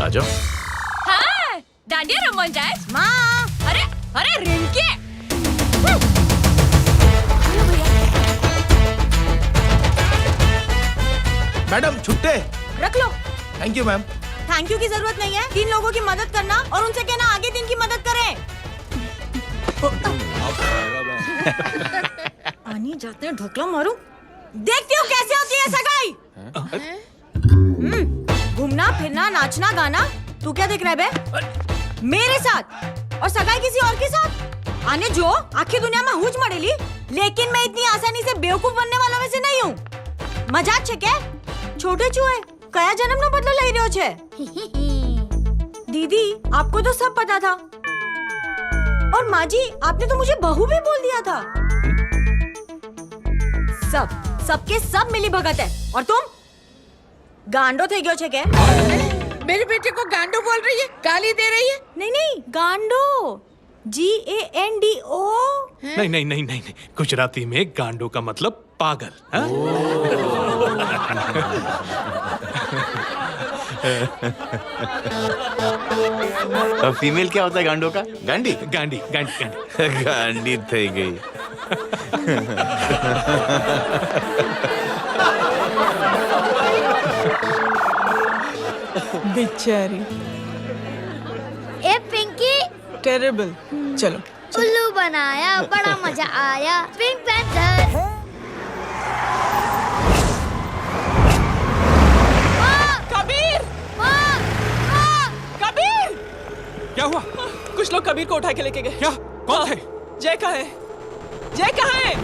Speaker 23: आ जाओ।
Speaker 9: हाँ, डांडिया रमन जाए।
Speaker 16: माँ,
Speaker 9: अरे अरे रिंकी।
Speaker 12: मैडम छुट्टे।
Speaker 16: रख लो।
Speaker 12: Thank you ma'am.
Speaker 16: Thank you की जरूरत नहीं है, 3 लोगों की मदद करना और उनसे कहना आगे दिन की मदद करें। आनी जाते हैं ढोकला मारूं। देखती हो कैसे होती है सगाई? घूमना फिरना नाचना गाना, तू क्या देख रहा है बे? मेरे साथ और सगाई किसी और के साथ? आने जो आखिर दुनिया में हुज मड़ेली, लेकिन मैं इतनी आसानी से बेवकूफ बनने वाला में से नहीं हूँ। मजाक छे क्या? छोटे चूहे कया जन्म नो बदलो लई रह्यो छे? दीदी आपको तो सब पता था, और माँ जी आपने तो मुझे बहू भी बोल दिया था। सबके सब मिली भगत है, और तुम गांडो थे गयो छे क्या?
Speaker 6: मेरे बेटे को गांडो बोल रही है, गाली दे रही है?
Speaker 16: नहीं गांडो, GANDO।
Speaker 13: नहीं, गुजराती में गांडो का मतलब पागल।
Speaker 23: अब फीमेल क्या होता है गांडो का? गांडी। गांडी थई गई।
Speaker 7: बेचारी।
Speaker 24: ए पिंकी।
Speaker 7: टेरिबल। चलो
Speaker 24: उल्लू बनाया, बड़ा मजा आया। Pink panther.
Speaker 7: कबीर! कबीर!
Speaker 13: क्या हुआ?
Speaker 7: कुछ लोग कबीर को उठा के लेके गए।
Speaker 13: क्या? कौन थे?
Speaker 7: जय कहाँ है? जय कहाँ है?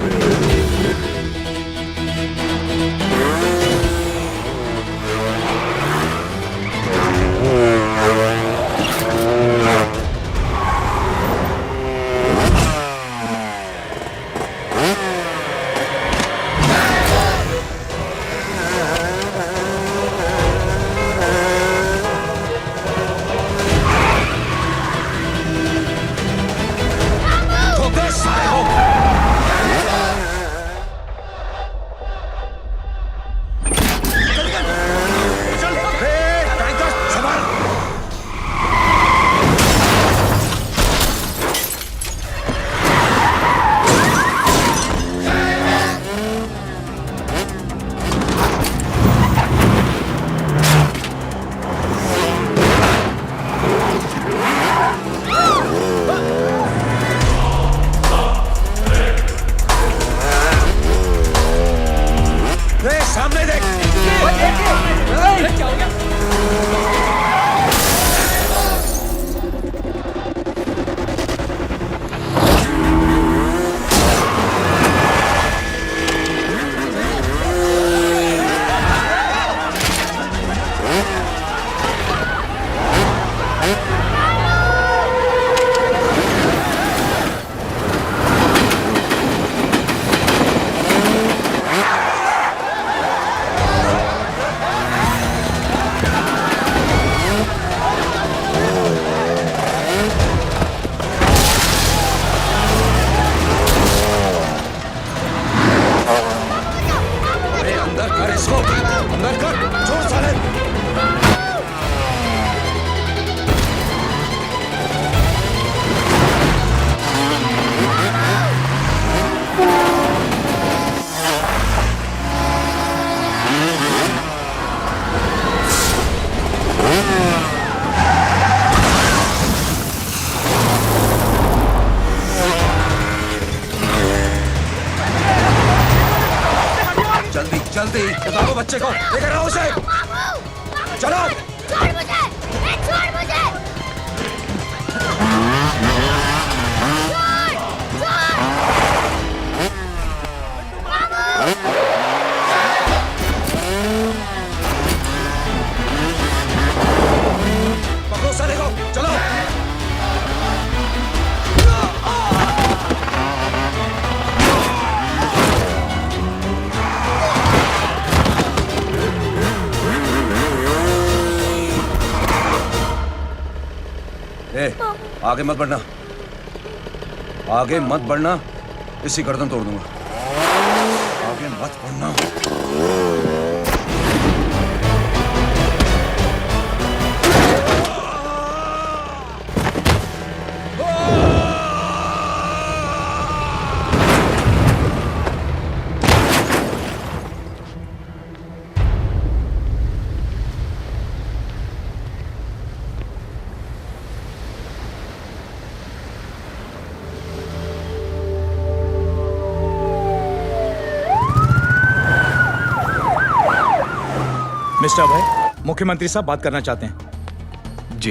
Speaker 1: जल्दी बताओ बच्चे को, लेकर आओ उसे। चलो।
Speaker 24: छोड़ मुझे, छोड़ मुझे।
Speaker 1: पकड़ो साले को, चलो। ए, आगे मत बढ़ना, आगे मत बढ़ना, इसी गर्दन तोड़ दूंगा। आगे मत बढ़ना।
Speaker 17: मिस्टर अभय, मुख्यमंत्री साहब बात करना चाहते हैं।
Speaker 23: जी।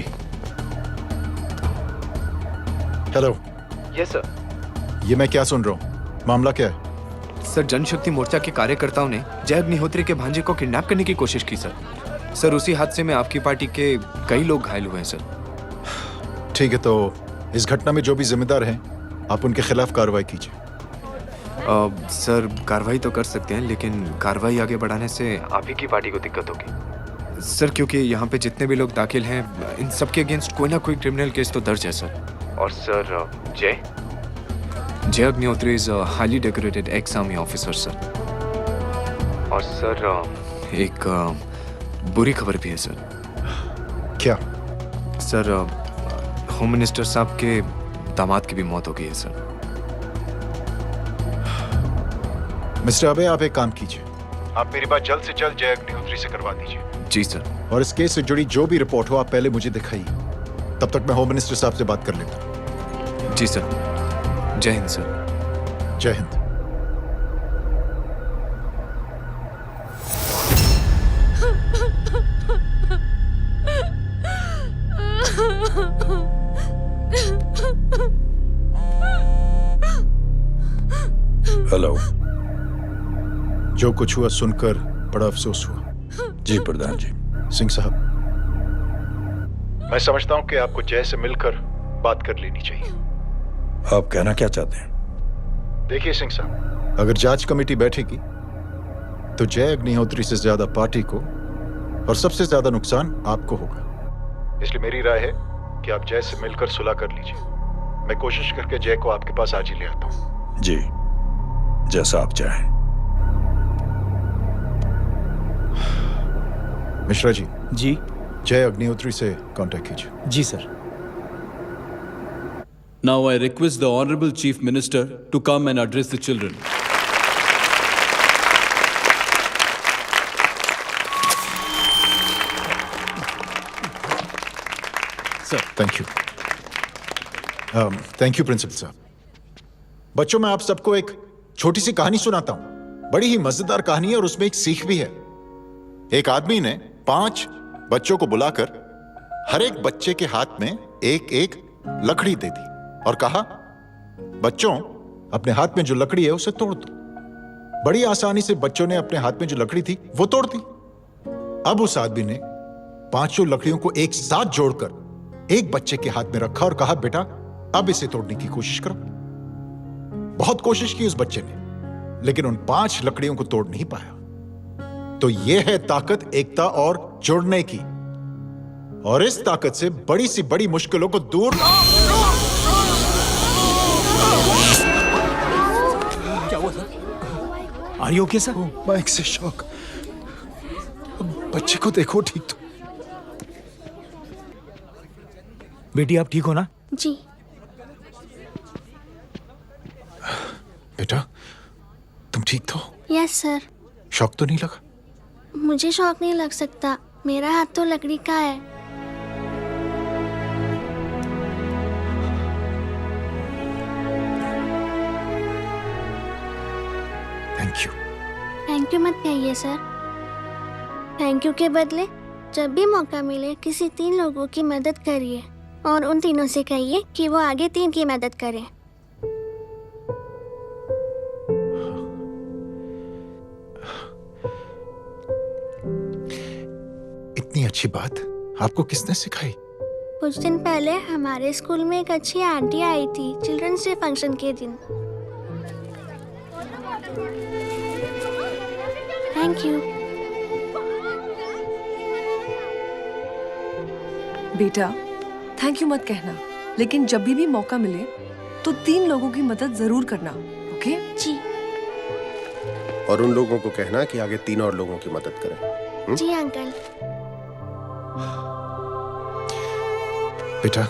Speaker 4: हेलो।
Speaker 23: Yes sir.
Speaker 4: ये मैं क्या सुन रहा हूँ? मामला क्या है?
Speaker 18: सर, जनशक्ति मोर्चा के कार्यकर्ताओं ने जय अग्निहोत्री के भांजे को किडनैप करने की कोशिश की सर। सर, उसी हादसे में आपकी पार्टी के कई लोग घायल हुए हैं सर।
Speaker 4: ठीक है, तो इस घटना में जो भी जिम्मेदार हैं, आप उनके खिलाफ कार्रवाई कीजिए।
Speaker 18: सर, कार्रवाई तो कर सकते हैं, लेकिन कार्रवाई आगे बढ़ाने से आप ही की पार्टी को दिक्कत होगी सर, क्योंकि यहाँ पे जितने भी लोग दाखिल हैं, इन सबके अगेंस्ट कोई ना कोई क्रिमिनल केस तो दर्ज है सर। और सर, जय Agnihotri is highly decorated ex army officer sir. और सर, एक बुरी खबर भी है सर।
Speaker 4: क्या?
Speaker 18: सर, होम मिनिस्टर साहब के दामाद की भी मौत हो गई है सर।
Speaker 4: मिस्टर अबे, आप एक काम कीजिए, आप मेरी बात जल्द से जल्द जय अग्निहोत्री से करवा दीजिए।
Speaker 18: जी सर।
Speaker 4: और इस केस से जुड़ी जो भी रिपोर्ट हो, आप पहले मुझे दिखाइए, तब तक मैं होम मिनिस्टर साहब से बात कर लेता हूँ।
Speaker 18: जी सर। जय हिंद सर।
Speaker 4: जय हिंद।
Speaker 10: हेलो।
Speaker 4: जो कुछ हुआ सुनकर बड़ा अफसोस हुआ।
Speaker 10: जी प्रधान जी।
Speaker 4: सिंह साहब, मैं समझता हूं कि आपको जय से मिलकर बात कर लेनी चाहिए।
Speaker 10: आप कहना क्या चाहते हैं?
Speaker 4: देखिए सिंह साहब, अगर जांच कमेटी बैठेगी तो जय अग्निहोत्री से ज्यादा पार्टी को और सबसे ज्यादा नुकसान आपको होगा। इसलिए मेरी राय है कि आप जय से मिलकर सुलह कर लीजिए। मैं कोशिश करके जय को आपके पास आज ही ले आता हूं।
Speaker 10: जी, जैसा आप चाहें।
Speaker 4: मिश्रा जी।
Speaker 17: जी।
Speaker 4: जय अग्निहोत्री से कांटेक्ट कीजिए।
Speaker 17: जी sir.
Speaker 20: Now I request the Honorable Chief Minister to come and address the children.
Speaker 4: Sir, thank you. Thank you principal साहब। बच्चों, मैं आप सबको एक छोटी सी कहानी सुनाता हूं। बड़ी ही मजेदार कहानी है और उसमें एक सीख भी है। एक आदमी ने 5 बच्चों को बुलाकर हर एक बच्चे के हाथ में एक एक लकड़ी दे दी और कहा, बच्चों, अपने हाथ में जो लकड़ी है उसे तोड़ दो। बड़ी आसानी से बच्चों ने अपने हाथ में जो लकड़ी थी वो तोड़ दी। अब उस आदमी ने 5 लकड़ियों को एक साथ जोड़कर एक बच्चे के हाथ में रखा और कहा, बेटा, अब इसे तोड़ने की कोशिश करो। बहुत कोशिश की उस बच्चे ने, लेकिन उन 5 लकड़ियों को तोड़ नहीं पाया। तो यह है ताकत एकता और जोड़ने की, और इस ताकत से बड़ी सी बड़ी मुश्किलों को दूर।
Speaker 17: क्या हुआ sir? Are you okay sir?
Speaker 4: Mike से शॉक। बच्चे को देखो ठीक तो।
Speaker 17: बेटी, आप ठीक हो ना?
Speaker 24: जी।
Speaker 4: बेटा, तुम ठीक तो?
Speaker 24: Yes sir.
Speaker 4: शॉक तो नहीं लगा?
Speaker 24: मुझे शौक नहीं लग सकता, मेरा हाथ तो लकड़ी का है।
Speaker 4: Thank you.
Speaker 24: थैंक यू मत कहिए सर। थैंक यू के बदले जब भी मौका मिले किसी 3 लोगों की मदद करिए और उन तीनों से कहिए कि वो आगे 3 की मदद करें।
Speaker 4: इतनी अच्छी बात आपको किसने सिखाई?
Speaker 24: कुछ दिन पहले हमारे स्कूल में एक अच्छी आंटी आई थी चिल्ड्रंस डे फंक्शन के दिन। Thank you.
Speaker 2: बेटा थैंक यू मत कहना, लेकिन जब भी मौका मिले तो 3 लोगों की मदद जरूर करना, ओके?
Speaker 24: जी।
Speaker 3: और उन लोगों को कहना कि आगे 3 और लोगों की मदद करें।
Speaker 24: जी अंकल।
Speaker 4: बेटा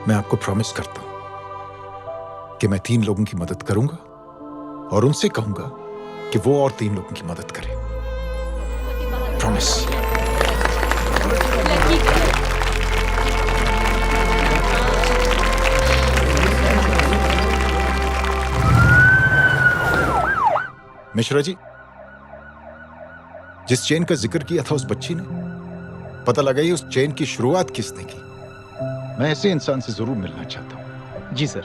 Speaker 4: मैं आपको प्रॉमिस करता हूं कि मैं 3 लोगों की मदद करूंगा और उनसे कहूंगा कि वो और 3 लोगों की मदद करें। प्रॉमिस। मिश्रा जी, जिस चेन का जिक्र किया था उस बच्ची ने, पता लगाइए उस चेन की शुरुआत किसने की। मैं ऐसे इंसान से जरूर मिलना चाहता हूं।
Speaker 17: जी सर।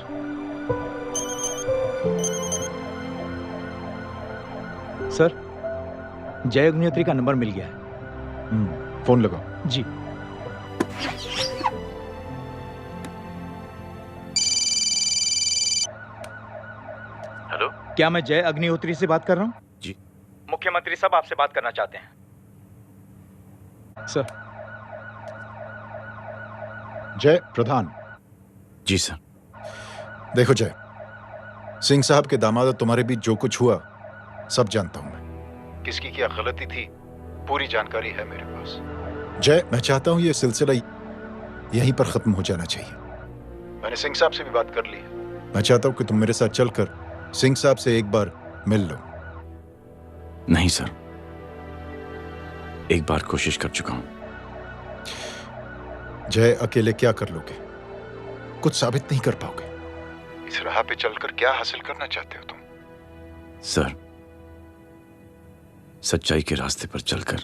Speaker 17: सर, जय अग्निहोत्री का नंबर मिल गया है।
Speaker 4: फोन लगाओ।
Speaker 17: जी।
Speaker 23: हेलो,
Speaker 17: क्या मैं जय अग्निहोत्री से बात कर रहा हूँ?
Speaker 23: जी।
Speaker 17: मुख्यमंत्री साहब आपसे बात करना चाहते हैं। सर।
Speaker 4: जय प्रधान।
Speaker 23: जी सर।
Speaker 4: देखो जय, सिंह साहब के दामाद तुम्हारे बीच जो कुछ हुआ सब जानता हूं मैं। किसकी क्या गलती थी पूरी जानकारी है मेरे पास। जय, मैं चाहता हूं ये सिलसिला यहीं पर खत्म हो जाना चाहिए। मैंने सिंह साहब से भी बात कर ली है। मैं चाहता हूं कि तुम मेरे साथ चलकर सिंह साहब से एक बार मिल लो।
Speaker 23: नहीं सर, एक बार कोशिश कर चुका हूं।
Speaker 4: जय, अकेले क्या कर लोगे? कुछ साबित नहीं कर पाओगे। इस राह पे चलकर क्या हासिल करना चाहते हो तुम?
Speaker 23: सर, सच्चाई के रास्ते पर चलकर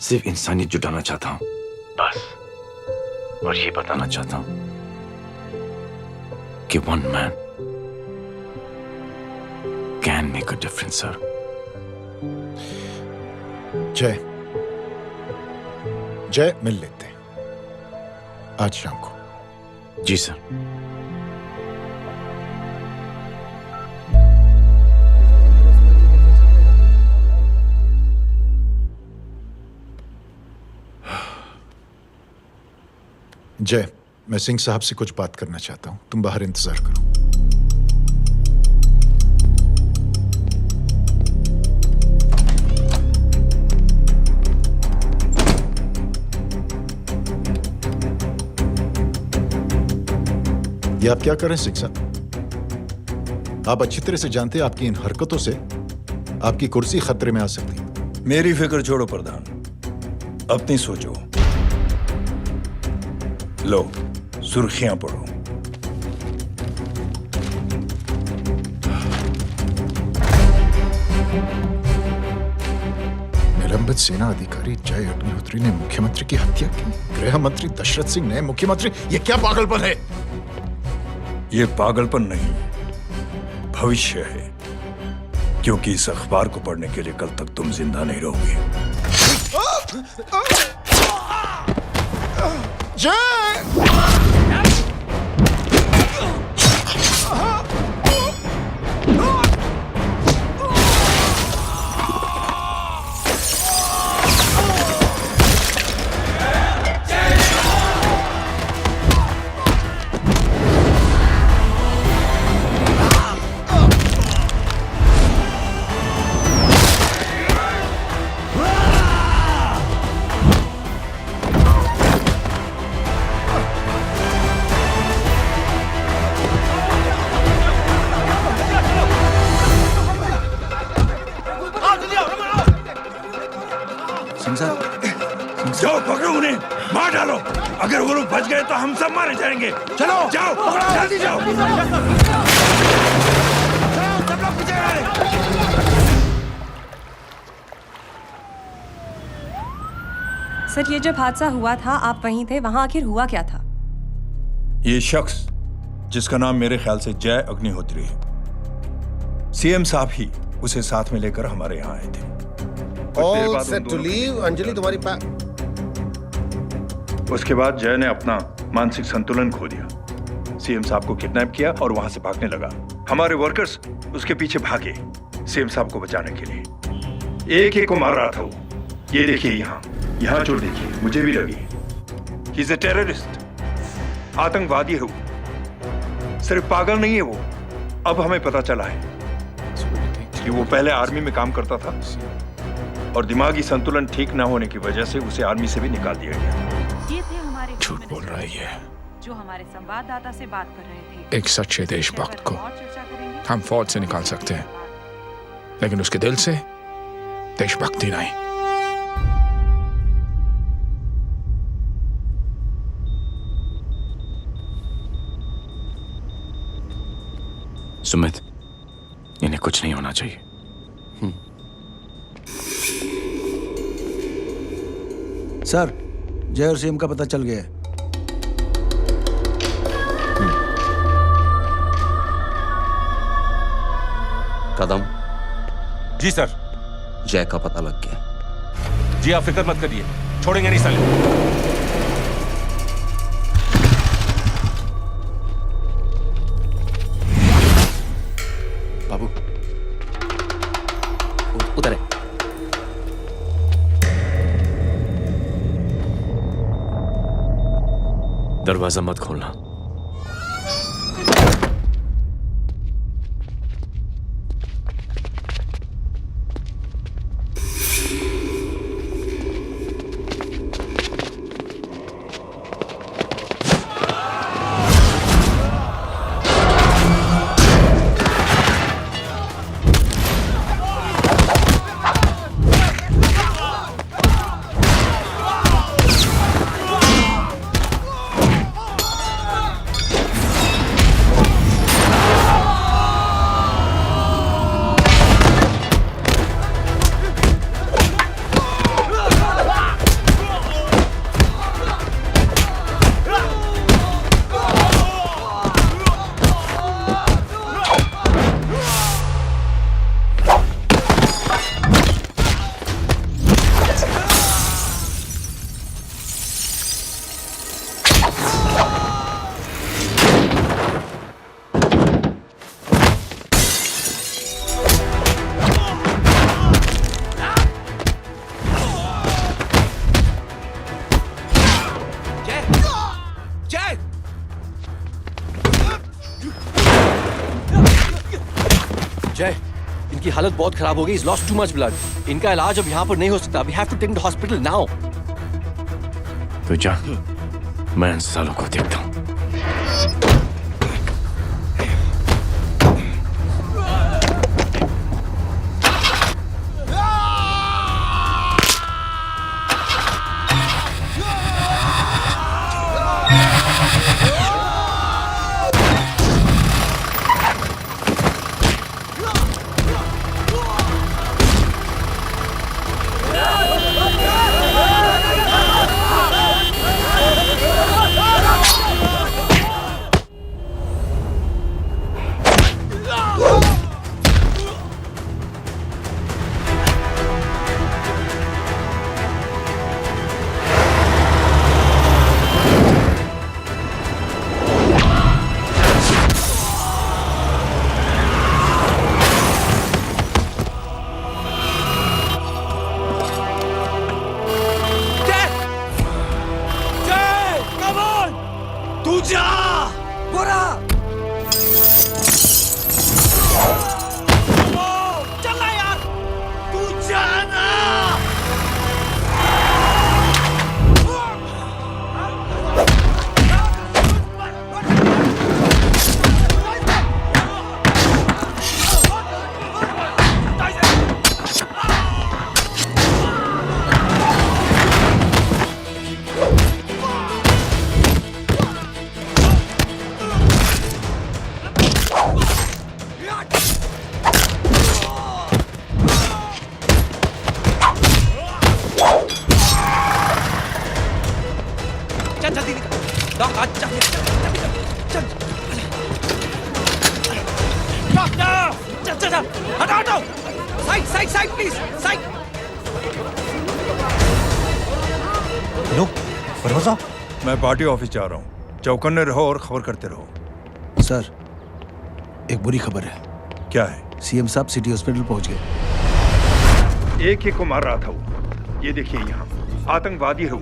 Speaker 23: सिर्फ इंसानियत जुटाना चाहता हूं, बस। और ये बताना चाहता हूं कि 1 man can make a difference, sir.
Speaker 4: जय, जय, मिल लेते हैं आज शाम को।
Speaker 23: जी सर।
Speaker 4: जय, मैं सिंह साहब से कुछ बात करना चाहता हूं। तुम बाहर इंतजार करो। ये आप क्या कर रहे हैं सिंह साहब? आप अच्छी तरह से जानते हैं आपकी इन हरकतों से आपकी कुर्सी खतरे में आ सकती है।
Speaker 10: मेरी फिक्र छोड़ो प्रधान, अपनी सोचो। लो, सुर्खियां पढ़ो।
Speaker 4: निलंबित सेना अधिकारी जय अग्निहोत्री ने मुख्यमंत्री की हत्या की। गृह मंत्री दशरथ सिंह ने मुख्यमंत्री, ये क्या पागलपन है?
Speaker 10: ये पागलपन नहीं, भविष्य है, क्योंकि इस अखबार को पढ़ने के लिए कल तक तुम जिंदा नहीं रहोगे। जाओ पकड़ो उन्हें, मार डालो। अगर वो लोग बच गए तो हम सब मारे जाएंगे। चलो जाओ, जल्दी जाओ। सब लोग पीछे
Speaker 5: सर ये जब हादसा हुआ था आप वहीं थे, वहां आखिर हुआ क्या था?
Speaker 10: ये शख्स जिसका नाम मेरे ख्याल से जय अग्निहोत्री है, सीएम साहब ही उसे साथ में लेकर हमारे यहाँ आए थे।
Speaker 3: All set to leave. Anjali तुम्हारी
Speaker 10: उसके बाद जय ने अपना मानसिक संतुलन खो दिया, सीएम साहब को किडनैप किया और वहां से भागने लगा। हमारे वर्कर्स उसके पीछे भागे सीएम साहब को बचाने के लिए। एक को मार रहा था वो। ये देखिए यहाँ चोट देखिए, मुझे भी लगी। ही इज अ टेररिस्ट, आतंकवादी है वो, सिर्फ पागल नहीं है वो। अब हमें पता चला है कि वो पहले आर्मी में काम करता था और दिमागी संतुलन ठीक ना होने की वजह से उसे आर्मी से भी निकाल दिया गया।
Speaker 11: ये थे हमारे
Speaker 13: झूठ बोल रहा है ये।
Speaker 11: जो हमारे संवाददाता से बात कर रहे थे।
Speaker 13: एक सच्चे देशभक्त को हम फौज से निकाल सकते हैं, लेकिन उसके दिल से देशभक्ति नहीं।
Speaker 8: सुमित, इन्हें कुछ नहीं होना चाहिए।
Speaker 1: सर, जय और सीएम का पता चल गया है।
Speaker 12: कदम।
Speaker 1: जी सर।
Speaker 12: जय का पता लग गया।
Speaker 1: जी आप फिक्र मत करिए, छोड़ेंगे नहीं साले।
Speaker 12: बाबू उधर है।
Speaker 8: दरवाजा मत खोलना।
Speaker 19: जय, इनकी हालत बहुत खराब हो गई। He's lost too much blood. इनका इलाज अब यहाँ पर नहीं हो सकता। We have to take him to hospital now.
Speaker 8: तो जा, मैं इन सालों को देखता हूँ।
Speaker 14: चल हटाओ हटाओ side side side please side.
Speaker 10: Hello परवा साहब, मैं पार्टी ऑफिस जा रहा हूँ। चौकन्ने रहो और खबर करते रहो।
Speaker 15: सर, एक बुरी खबर है।
Speaker 10: क्या है?
Speaker 15: सीएम साहब सिटी हॉस्पिटल पहुंच गए।
Speaker 10: एक ही को मार रहा था वो। ये देखिए यहाँ आतंकवादी है वो,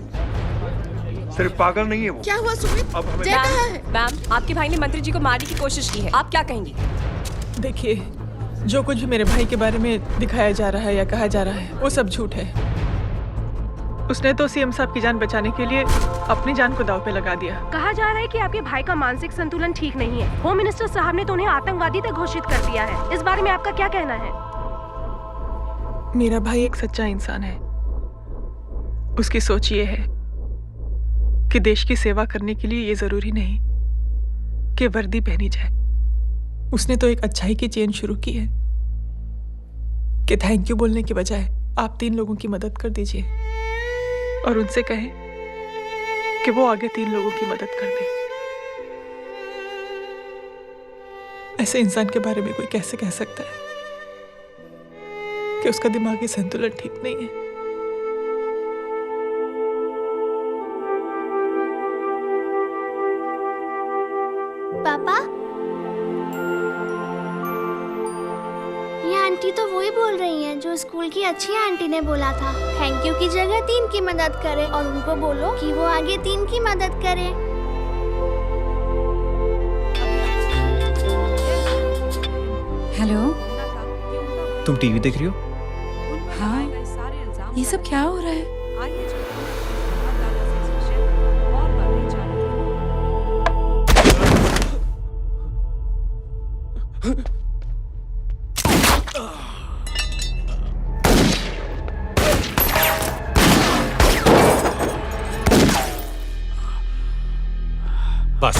Speaker 10: सिर्फ पागल नहीं है वो।
Speaker 6: क्या हुआ सुमित?
Speaker 10: अब हमें
Speaker 6: जय कहाँ है?
Speaker 5: मैम, आपके भाई ने मंत्री जी को मारने की कोशिश की है, आप क्या कहेंगी?
Speaker 7: देखिए, जो कुछ भी मेरे भाई के बारे में दिखाया जा रहा है या कहा जा रहा है वो सब झूठ है। उसने तो सीएम साहब की जान बचाने के लिए अपनी जान को दांव पे लगा दिया।
Speaker 11: कहा जा रहा है कि आपके भाई का मानसिक संतुलन ठीक नहीं है। होम मिनिस्टर साहब ने तो उन्हें आतंकवादी तक घोषित कर दिया है। इस बारे में आपका क्या कहना है?
Speaker 7: मेरा भाई एक सच्चा इंसान है। उसकी सोच ये है कि देश की सेवा करने के लिए ये जरूरी नहीं कि वर्दी पहनी जाए। उसने तो एक अच्छाई की चेन शुरू की है कि थैंक यू बोलने के बजाय आप 3 लोगों की मदद कर दीजिए और उनसे कहें कि वो आगे 3 लोगों की मदद कर दे। ऐसे इंसान के बारे में कोई कैसे कह सकता है कि उसका दिमागी संतुलन ठीक नहीं है?
Speaker 24: पापा, ये आंटी तो वही बोल रही हैं जो स्कूल की अच्छी आंटी ने बोला था, थैंक यू की जगह 3 की मदद करे और उनको बोलो कि वो आगे 3 की मदद करे।
Speaker 5: हेलो,
Speaker 19: तुम टीवी देख रही हो?
Speaker 5: हाँ, ये सब क्या हो रहा है?
Speaker 13: बस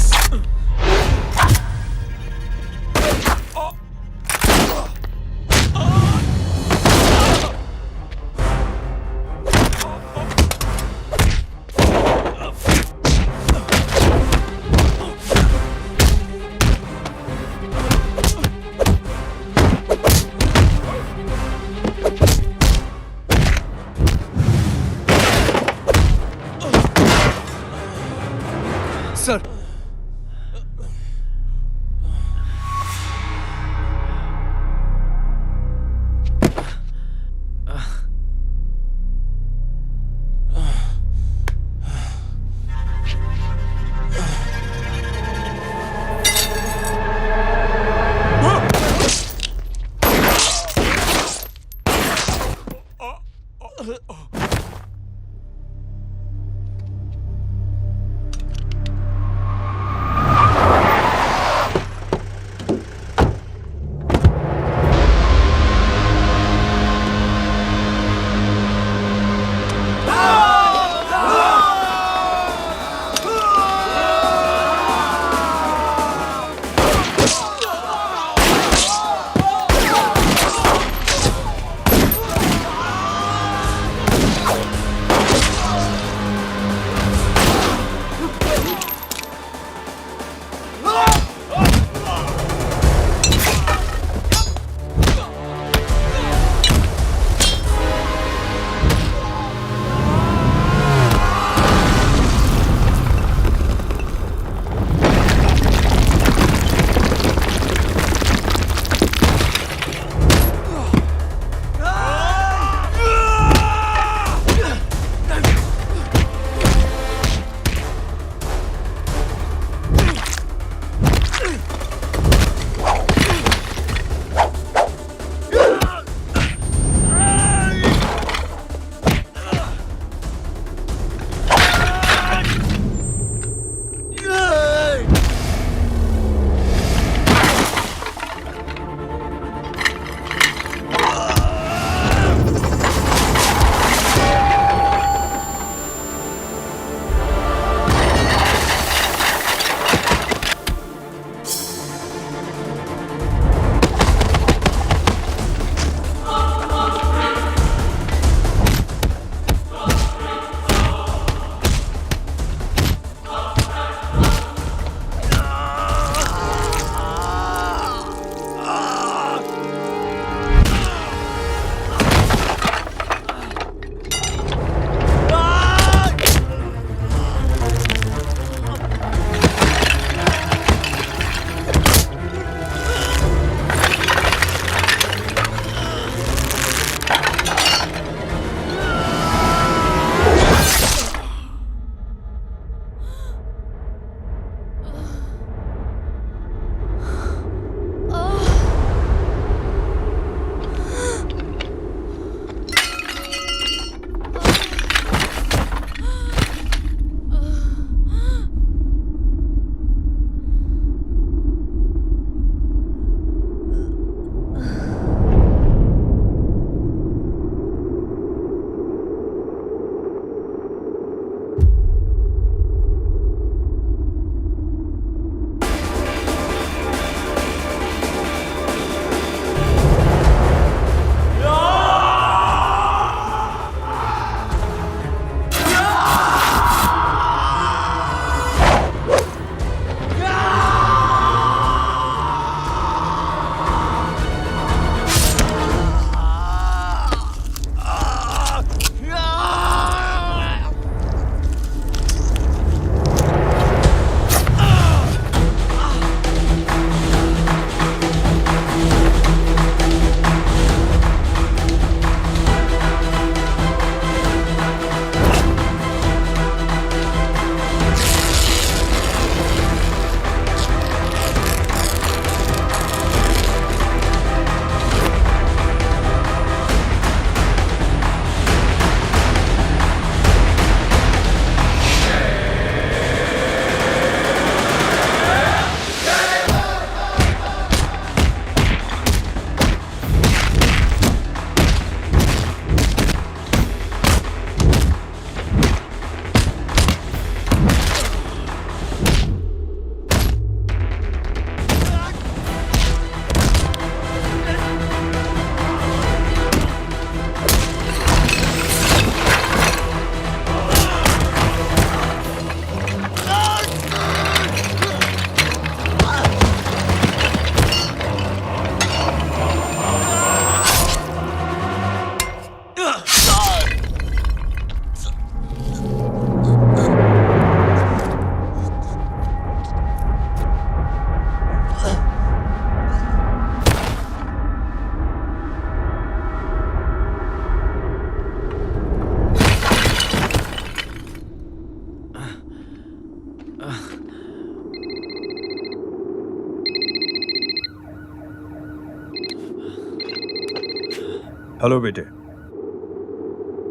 Speaker 10: हेलो बेटे।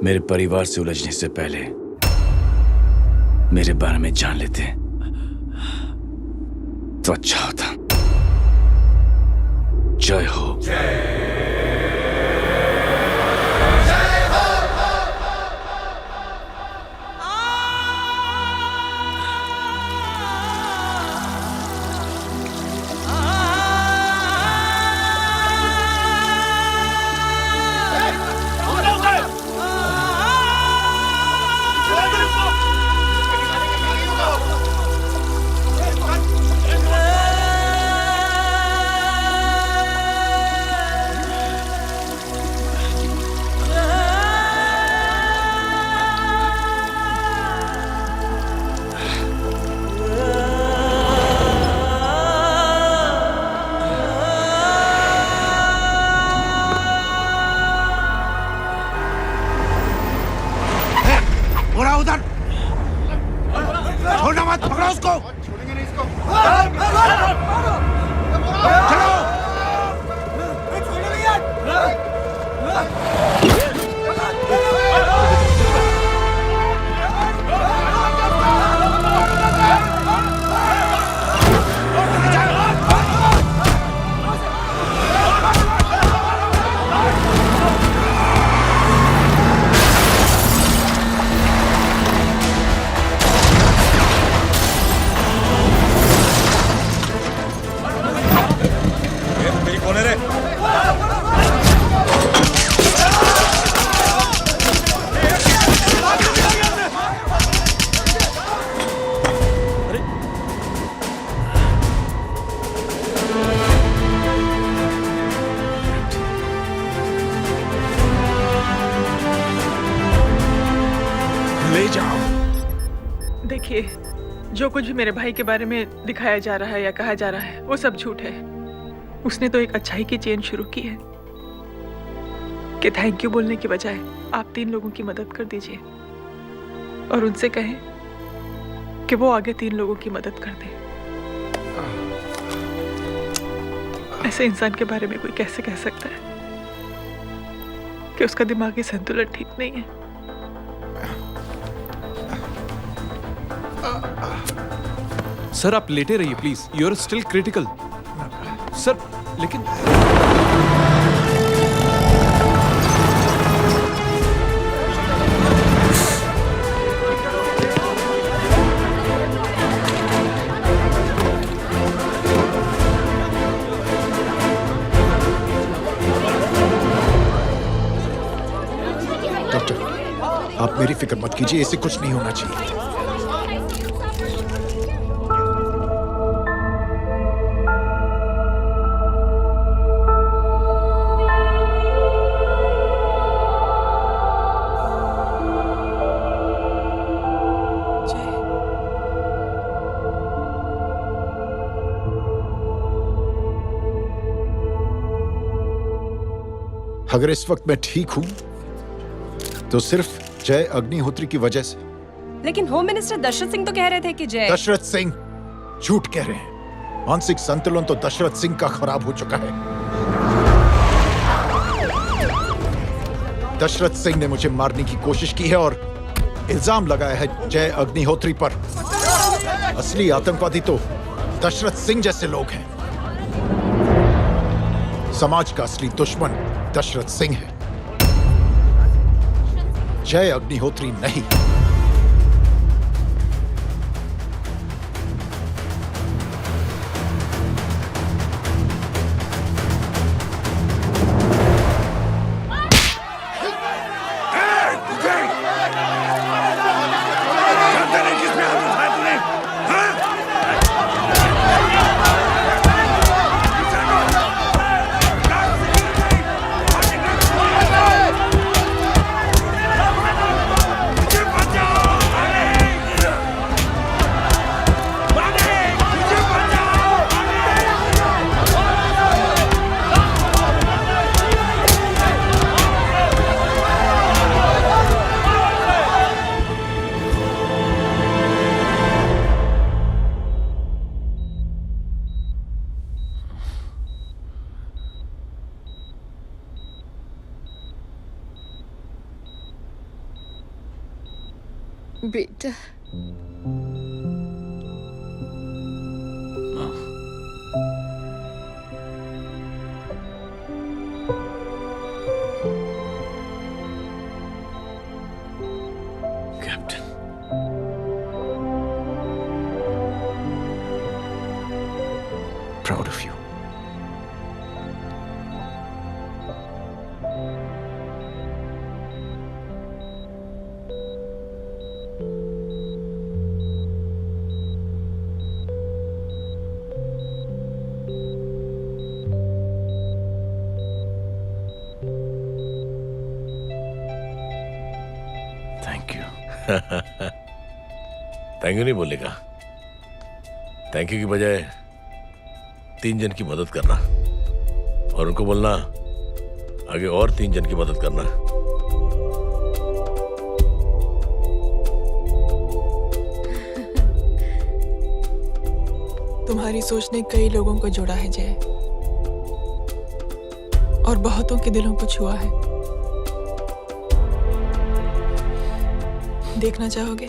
Speaker 8: मेरे परिवार से उलझने से पहले मेरे बारे में जान लेते तो अच्छा होता। जय हो।
Speaker 14: उधर छोड़ना मत, पकड़ो उसको। चलो।
Speaker 13: ले जाओ।
Speaker 7: देखिए, जो कुछ भी मेरे भाई के बारे में दिखाया जा रहा है या कहा जा रहा है वो सब झूठ है। उसने तो एक अच्छाई की चेन शुरू की है कि थैंक यू बोलने की बजाय आप 3 लोगों की मदद कर दीजिए और उनसे कहें कि वो आगे 3 लोगों की मदद कर दे। ऐसे इंसान के बारे में कोई कैसे कह सकता है कि उसका दिमागी संतुलन ठीक नहीं है?
Speaker 13: सर आप लेटे रहिए please, you are still critical. Sir लेकिन
Speaker 4: डॉक्टर, आप मेरी फिक्र मत कीजिए, इसे कुछ नहीं होना चाहिए। अगर इस वक्त मैं ठीक हूं तो सिर्फ जय अग्निहोत्री की वजह से।
Speaker 9: लेकिन होम मिनिस्टर दशरथ सिंह तो कह रहे थे कि जय।
Speaker 4: दशरथ सिंह झूठ कह रहे हैं। मानसिक संतुलन तो दशरथ सिंह का खराब हो चुका है। दशरथ सिंह ने मुझे मारने की कोशिश की है और इल्जाम लगाया है जय अग्निहोत्री पर। असली आतंकवादी तो दशरथ सिंह जैसे लोग हैं। समाज का असली दुश्मन दशरथ सिंह है, जय अग्निहोत्री नहीं।
Speaker 14: मुझे
Speaker 2: बेटा
Speaker 8: captain, proud of you. Thank you.
Speaker 16: Thank you नहीं बोलेगा, थैंक यू की बजाय 3 जन की मदद करना और उनको बोलना आगे और 3 जन की मदद करना।
Speaker 7: तुम्हारी सोच ने कई लोगों को जोड़ा है जय, और बहुतों के दिलों को छुआ है। देखना चाहोगे?